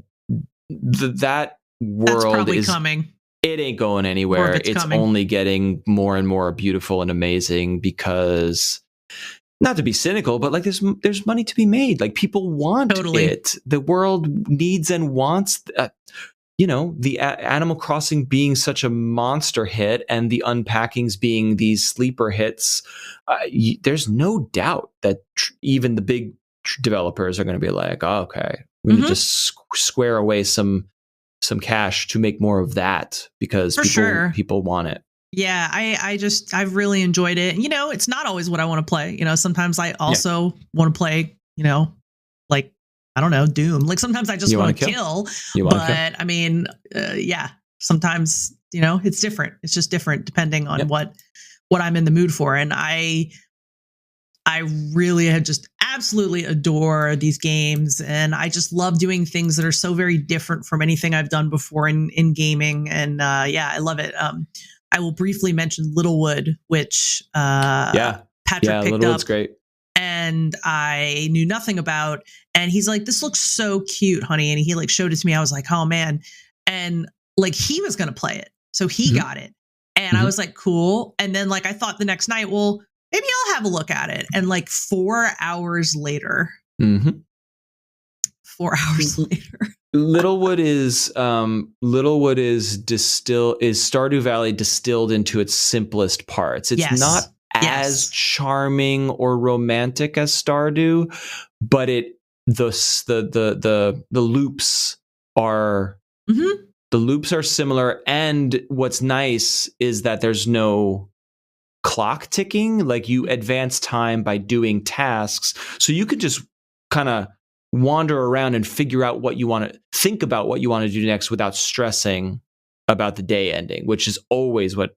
that world that's probably is coming. It ain't going anywhere. It's only getting more and more beautiful and amazing, because not to be cynical, but like there's money to be made. Like people want it. The world needs and wants. The Animal Crossing being such a monster hit and the unpackings being these sleeper hits, there's no doubt that even the big developers are going to be like, oh, okay, we need to just square away some cash to make more of that because people want it. Yeah, I've really enjoyed it. It's not always what I want to play. Sometimes I also want to play, like, I don't know, Doom. Like sometimes I just want to kill. But I mean, sometimes, it's different. It's just different depending on what I'm in the mood for. And I really have just absolutely adore these games. And I just love doing things that are so very different from anything I've done before in gaming. And I love it. I will briefly mention Littlewood, which Patrick picked Littlewood's up. Great. And I knew nothing about. And he's like, this looks so cute, honey. And he like showed it to me. I was like, oh man. And like he was going to play it. So he got it. And I was like, cool. And then like I thought the next night, well, maybe I'll have a look at it. And like 4 hours later, 4 hours later. Littlewood is Stardew Valley distilled into its simplest parts. It's not as charming or romantic as Stardew, but the loops are the loops are similar. And what's nice is that there's no clock ticking. Like you advance time by doing tasks, so you could just kind of wander around and figure out what you want to think about, what you want to do next without stressing about the day ending, which is always what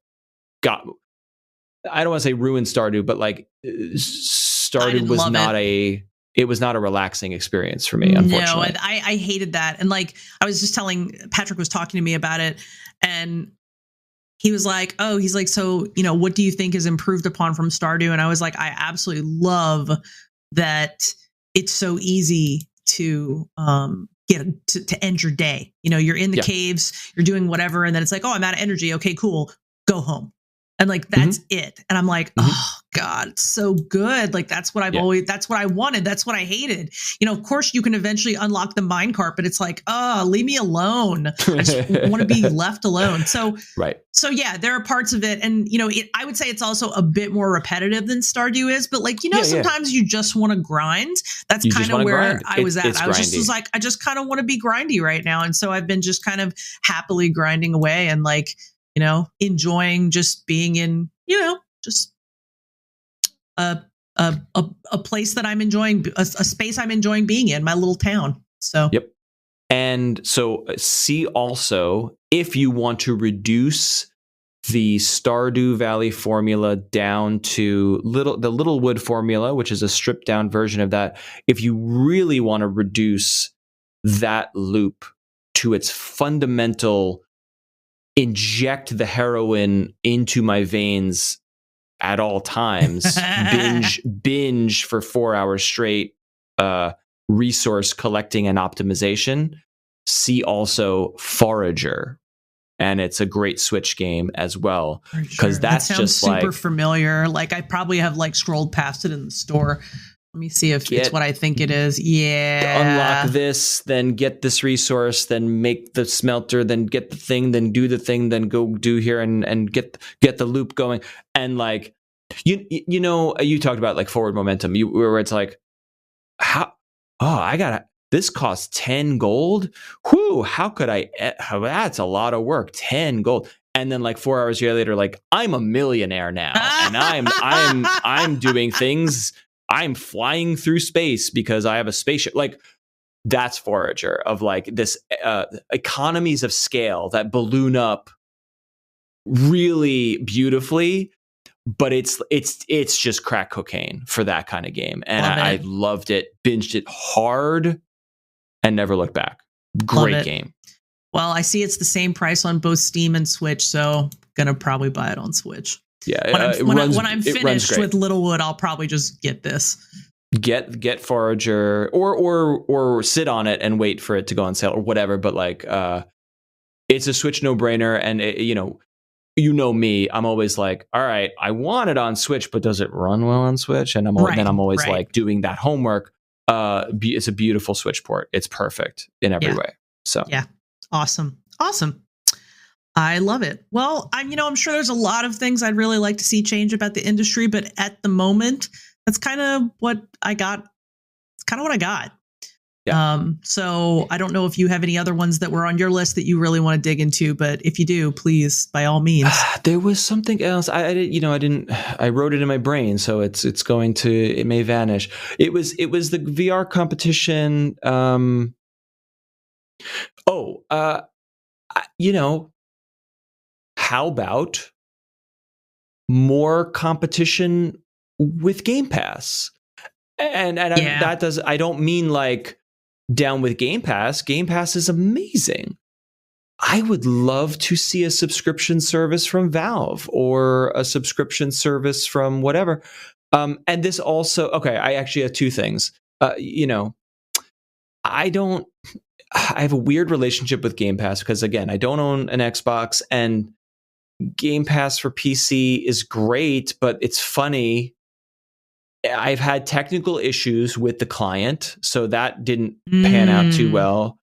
got, I don't want to say ruined Stardew, but like Stardew was not a relaxing experience for me, unfortunately. No, I hated that. And like, I was just telling, Patrick was talking to me about it and he was like, so, what do you think is improved upon from Stardew? And I was like, I absolutely love that it's so easy to to end your day. You're in the caves, you're doing whatever, and then it's like, oh, I'm out of energy. Okay, cool. Go home. And like that's it. And I'm like, oh God, it's so good. Like that's what that's what I wanted. That's what I hated. Of course you can eventually unlock the minecart, but it's like, oh, leave me alone. I just want to be left alone. So So yeah, there are parts of it. And I would say it's also a bit more repetitive than Stardew is, but like, sometimes you just want to grind. That's kind of where I was at. I was like, I just kind of want to be grindy right now. And so I've been just kind of happily grinding away and like, enjoying just being in, just a place that I'm enjoying, a space I'm enjoying being in, my little town. So, yep. And so see also, if you want to reduce the Stardew Valley formula down to the Littlewood formula, which is a stripped down version of that, if you really want to reduce that loop to its fundamental inject the heroin into my veins at all times, binge for 4 hours straight, resource collecting and optimization. See also Forager, and it's a great Switch game as well, because that sounds just super familiar. Like I probably have like scrolled past it in the store. Let me see if it's what I think it is. Yeah. Unlock this, then get this resource, then make the smelter, then get the thing, then do the thing, then go do here and get the loop going. And like, you talked about like forward momentum, where it's like, this costs 10 gold. Whew, how could that's a lot of work. 10 gold. And then like 4 hours later, like I'm a millionaire now and I'm doing things. I'm flying through space because I have a spaceship. Like that's Forager, of like this economies of scale that balloon up really beautifully, but it's just crack cocaine for that kind of game. And I loved it, binged it hard, and never looked back. Great game. Well, I see it's the same price on both Steam and Switch, so gonna probably buy it on Switch. Yeah, when I'm finished with Littlewood, I'll probably just get this. Get Forager or sit on it and wait for it to go on sale or whatever. But like, it's a Switch no-brainer, and you know me, I'm always like, all right, I want it on Switch, but does it run well on Switch? And then I'm always like doing that homework. It's a beautiful Switch port. It's perfect in every way. So yeah, awesome. I love it. Well, I'm sure there's a lot of things I'd really like to see change about the industry, but at the moment, that's kind of what I got. It's kind of what I got. Yeah. So I don't know if you have any other ones that were on your list that you really want to dig into, but if you do, please, by all means. There was something else. I wrote it in my brain, so it may vanish. It was the VR competition. How about more competition with Game Pass? And I don't mean like down with Game Pass. Game Pass is amazing. I would love to see a subscription service from Valve or a subscription service from whatever. And this also, I actually have two things. I have a weird relationship with Game Pass because, again, I don't own an Xbox, and Game Pass for PC is great, but it's funny. I've had technical issues with the client, so that didn't pan out too well.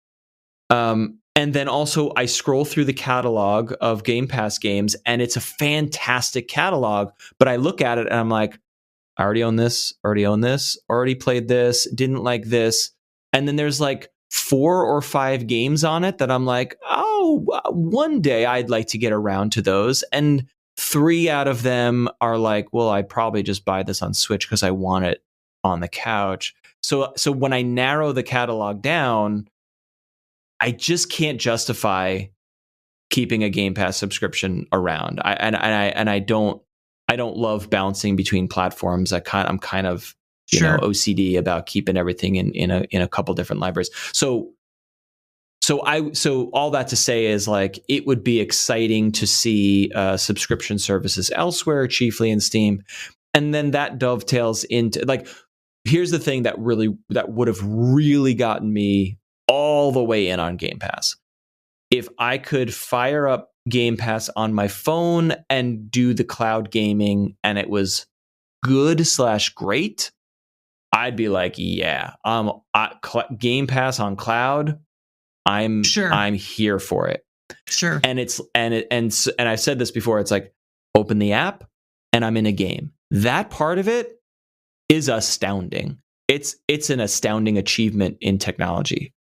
And then also I scroll through the catalog of Game Pass games, and it's a fantastic catalog, but I look at it and I'm like, I already own this, already played this, didn't like this. And then there's like 4 or 5 games on it that I'm like, one day I'd like to get around to those. And 3 out of them are like, well, I'd probably just buy this on Switch because I want it on the couch. So when I narrow the catalog down, I just can't justify keeping a Game Pass subscription around. I don't love bouncing between platforms. I'm kind of OCD about keeping everything in a couple different libraries. So all that to say is, like, it would be exciting to see subscription services elsewhere, chiefly in Steam. And then that dovetails into, like, here's the thing that would have really gotten me all the way in on Game Pass. If I could fire up Game Pass on my phone and do the cloud gaming and it was good/great, I'd be like, yeah, Game Pass on cloud. I'm here for it. Sure. And I've said this before. It's like, open the app and I'm in a game. That part of it is astounding. It's an astounding achievement in technology.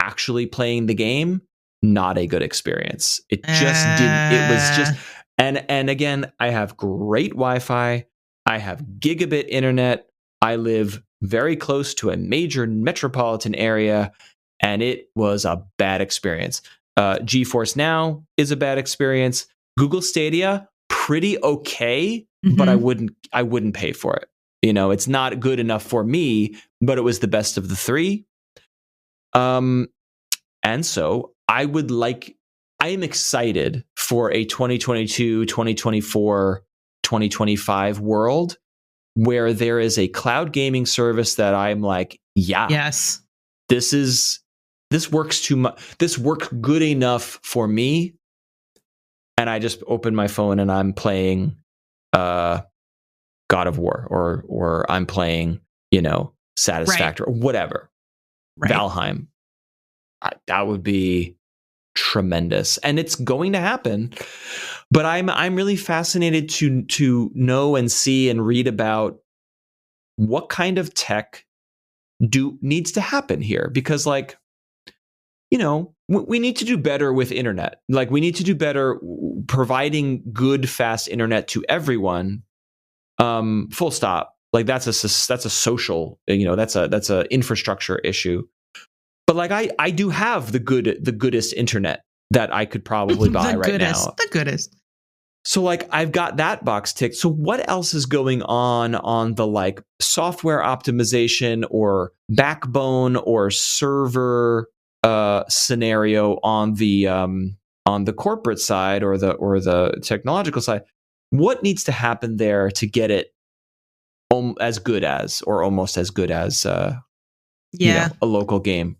Actually playing the game, not a good experience. It just didn't. It was just, and again, I have great Wi-Fi. I have gigabit internet. I live very close to a major metropolitan area, and it was a bad experience. GeForce Now is a bad experience. Google Stadia, pretty okay, but I wouldn't pay for it. It's not good enough for me, but it was the best of the 3. And so I am excited for a 2022, 2024, 2025 world where there is a cloud gaming service that I'm like, yes, this works too much. This worked good enough for me. And I just open my phone and I'm playing God of War or I'm playing, Satisfactory or whatever. Right. Valheim. That would be tremendous, and it's going to happen. But I'm really fascinated to know and see and read about what kind of tech needs to happen here, because, like, we need to do better with internet. Like, we need to do better providing good, fast internet to everyone. Full stop. Like, that's a social, that's a infrastructure issue. But, like, I do have the goodest internet that I could probably buy now. The goodest. So, like, I've got that box ticked. So what else is going on the, like, software optimization or backbone or server scenario on the corporate side or the technological side? What needs to happen there to get it as good as, or almost as good as a local game?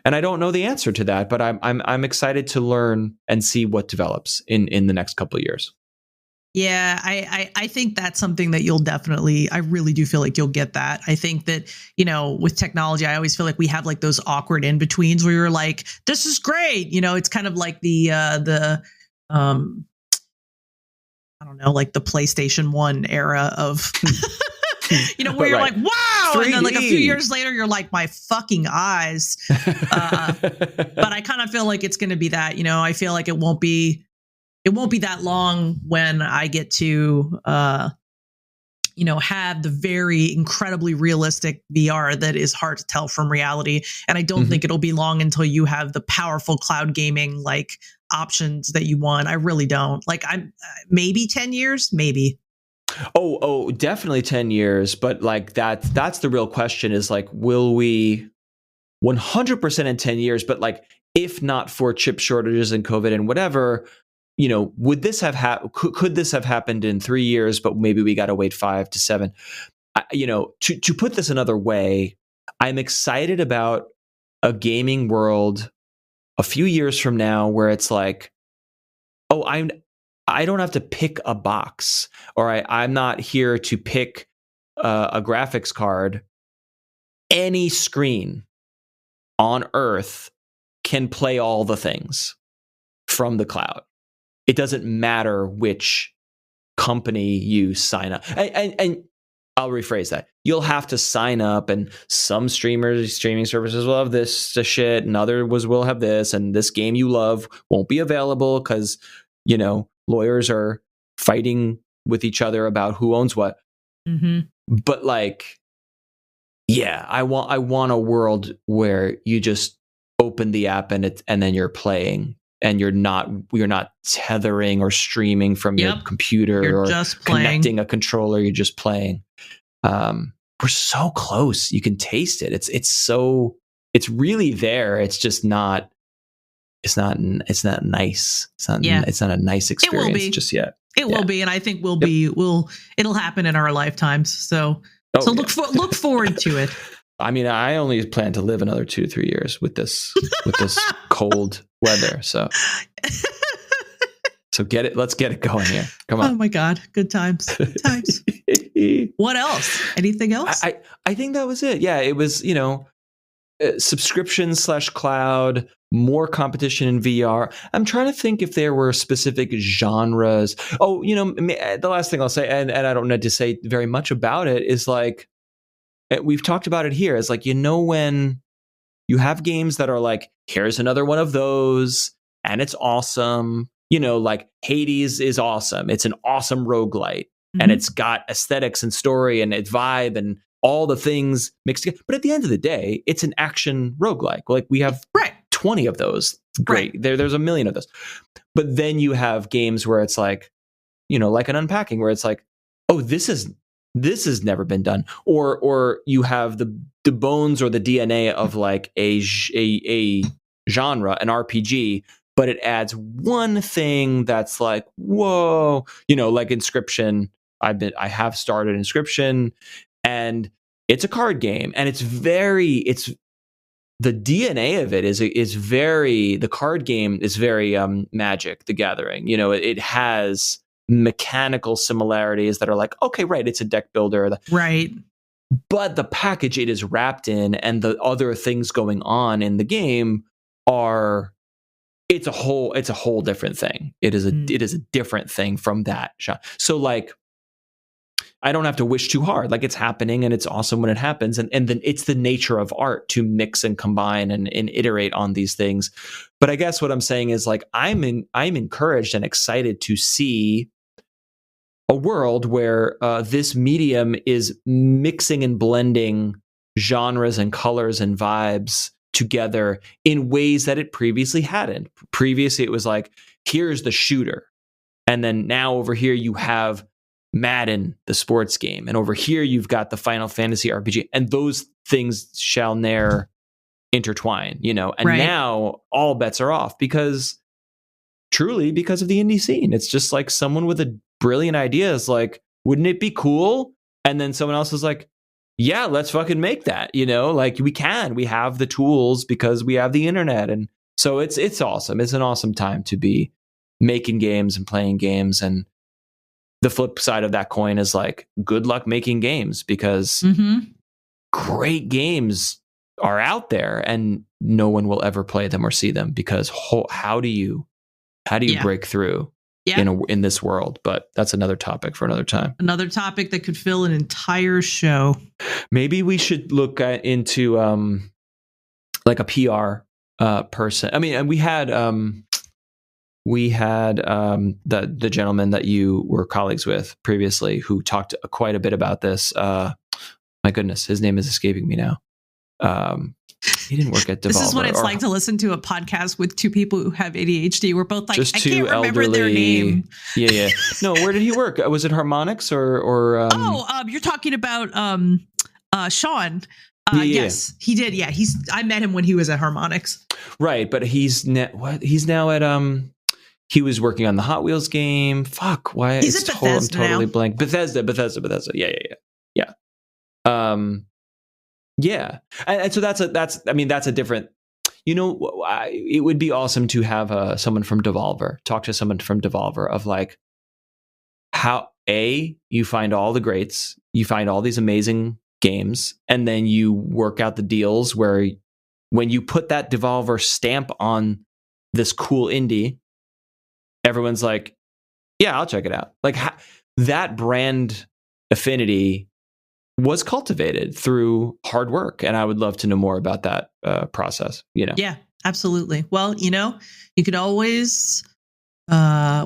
And I don't know the answer to that, but I'm excited to learn and see what develops in the next couple of years. Yeah, I think that's something that you'll definitely, I really do feel like you'll get that. I think that, with technology, I always feel like we have like those awkward in-betweens where you're like, this is great. It's kind of like the I don't know, like the PlayStation 1 era of, where you're like, wow. 3D. And then like a few years later, you're like, my fucking eyes. But I kind of feel like it's going to be that, I feel like it won't be that long when I get to, have the very incredibly realistic VR that is hard to tell from reality. And I don't think it'll be long until you have the powerful cloud gaming like options that you want. I really don't. Like I'm maybe 10 years, maybe. Oh, definitely 10 years. But like that's the real question is like, will we 100% in 10 years? But like, if not for chip shortages and COVID and whatever, would this have could this have happened in 3 years, but maybe we got to wait 5 to 7? To put this another way, I'm excited about a gaming world a few years from now where it's like, oh, I don't have to pick a box, or I'm not here to pick a graphics card. Any screen on Earth can play all the things from the cloud. It doesn't matter which company you sign up. And I'll rephrase that. You'll have to sign up, and some streaming services will have this shit, and others will have this, and this game you love won't be available because, lawyers are fighting with each other about who owns what. But like, yeah, I want a world where you just open the app and then you're playing. And you're not tethering or streaming from your computer or just connecting a controller. You're just playing. We're so close. You can taste it. It's really there. It's just not. It's not nice. It's not a nice experience just yet. It will be, and I think it'll happen in our lifetimes. So look forward to it. I mean, I only plan to live another 2 to 3 years with this cold weather. So let's get it going here. Come on. Oh my God. Good times. Good times. What else? Anything else? I think that was it. Yeah. It was, subscription / cloud, more competition in VR. I'm trying to think if there were specific genres. Oh, the last thing I'll say, and I don't need to say very much about it, is like, we've talked about it here. It's like, when you have games that are like, here's another one of those, and it's awesome. Like Hades is awesome. It's an awesome roguelite, and it's got aesthetics and story and its vibe and all the things mixed together. But at the end of the day, it's an action roguelike. Like we have 20 of those. Great. Right. There's a million of those. But then you have games where it's like, like an Unpacking, where it's like, oh, this has never been done, or you have the bones or the DNA of like a genre, an RPG, but it adds one thing that's like, whoa, like Inscription. I have started Inscription, and it's a card game, and it's the DNA of it is very, the card game is very Magic the Gathering. It has mechanical similarities that are like, okay, right, it's a deck builder, right, but the package it is wrapped in and the other things going on in the game it's a whole different thing. It is a different thing from that shot. So like, I don't have to wish too hard. Like, it's happening, and it's awesome when it happens. And then it's the nature of art to mix and combine and iterate on these things. But I guess what I'm saying is like, I'm encouraged and excited to see a world where this medium is mixing and blending genres and colors and vibes together in ways that it previously hadn't. Previously, it was like, here's the shooter. And then now over here, you have Madden, the sports game. And over here, you've got the Final Fantasy RPG. And those things shall ne'er intertwine, And now all bets are off because of the indie scene. It's just like someone with a brilliant idea is like, wouldn't it be cool? And then someone else is like, yeah, let's fucking make that, like we have the tools because we have the internet. And so it's awesome. It's an awesome time to be making games and playing games. And the flip side of that coin is like, good luck making games, because great games are out there and no one will ever play them or see them, because how do you break through in this world? But that's another topic for another time. Another topic that could fill an entire show. Maybe we should look into like a PR person. I mean, we had the gentleman that you were colleagues with previously who talked quite a bit about this. My goodness, his name is escaping me now. He didn't work at Devolver. This is what it's like to listen to a podcast with two people who have ADHD. We're both like, just I can't remember their name. Yeah. No, where did he work? Was it Harmonix or? You're talking about Sean. Yes, he did. Yeah, I met him when he was at Harmonix. Right, but he's now at he was working on the Hot Wheels game. Fuck, why? He's at Bethesda I'm totally now. blank. Bethesda. Yeah. Yeah, and so that's a different. It would be awesome to have someone from Devolver talk to someone from Devolver of like how you find all the greats, you find all these amazing games, and then you work out the deals where when you put that Devolver stamp on this cool indie, everyone's like, yeah, I'll check it out. Like that brand affinity was cultivated through hard work. And I would love to know more about that process, Yeah, absolutely. Well, you could always, we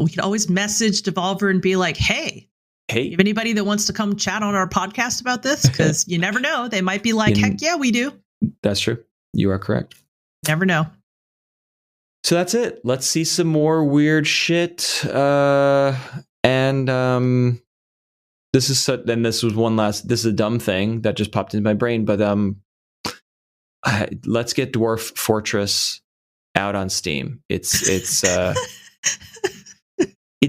could always message Devolver and be like, hey, you have anybody that wants to come chat on our podcast about this? Because you never know. They might be like, heck yeah, we do. That's true. You are correct. Never know. So that's it. Let's see some more weird shit. This is a dumb thing that just popped into my brain, but let's get Dwarf Fortress out on Steam. It's it's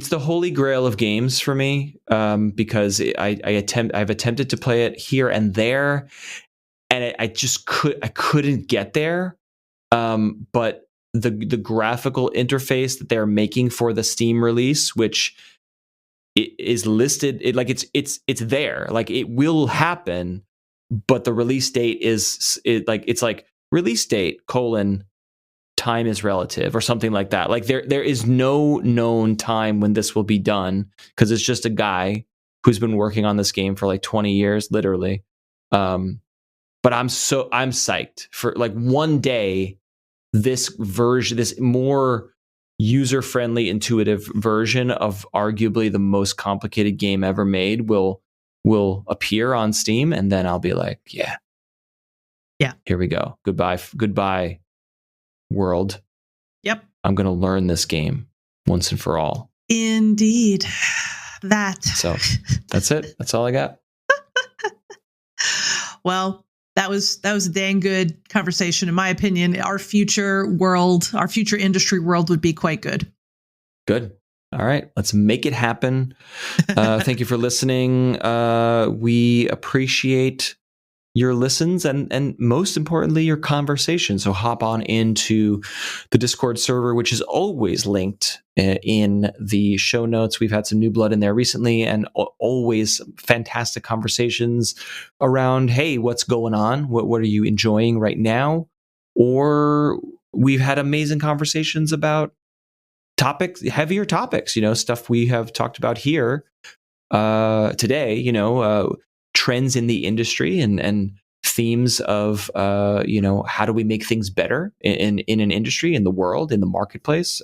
the holy grail of games for me, because I've attempted to play it here and there, and I couldn't get there. But the graphical interface that they're making for the Steam release, which it is listed, it's there, like it will happen, but the release date it's like release date : time is relative or something like that. Like there is no known time when this will be done, because it's just a guy who's been working on this game for like 20 years, literally. But I'm psyched for like one day this version, this more user-friendly, intuitive version of arguably the most complicated game ever made will appear on Steam, and then I'll be like, yeah, here we go. Goodbye, world. Yep. I'm going to learn this game once and for all. Indeed. So that's it. That's all I got. Well, that was a dang good conversation. In my opinion, our future industry world would be quite good. Good. All right. Let's make it happen. Thank you for listening. We appreciate your listens and most importantly, your conversation. So hop on into the Discord server, which is always linked in the show notes. We've had some new blood in there recently, and always fantastic conversations around, hey, what's going on? What are you enjoying right now? Or we've had amazing conversations about heavier topics, stuff we have talked about here today, trends in the industry and themes of, how do we make things better in an industry, in the world, in the marketplace.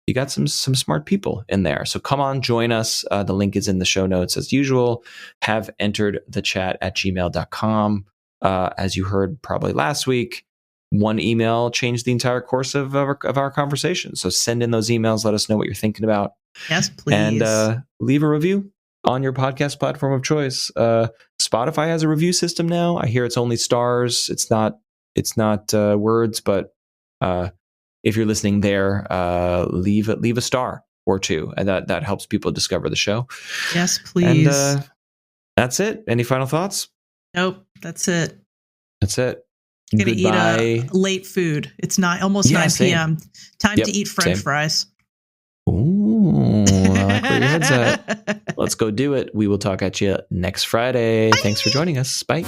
You got some smart people in there. So come on, join us. The link is in the show notes as usual. Have entered the chat at gmail.com. As you heard probably last week, one email changed the entire course of our conversation. So send in those emails. Let us know what you're thinking about. Yes, please. And leave a review on your podcast platform of choice. Spotify has a review system now. I hear it's only stars. It's not words, but if you're listening there, leave a star or two, and that helps people discover the show. Yes, please. And that's it. Any final thoughts? Nope. That's it. That's it. Gonna eat a late food. It's almost 9 p.m. Time to eat French fries. Ooh, I like where your head's at. Let's go do it. We will talk at you next Friday. Bye. Thanks for joining us. Bye.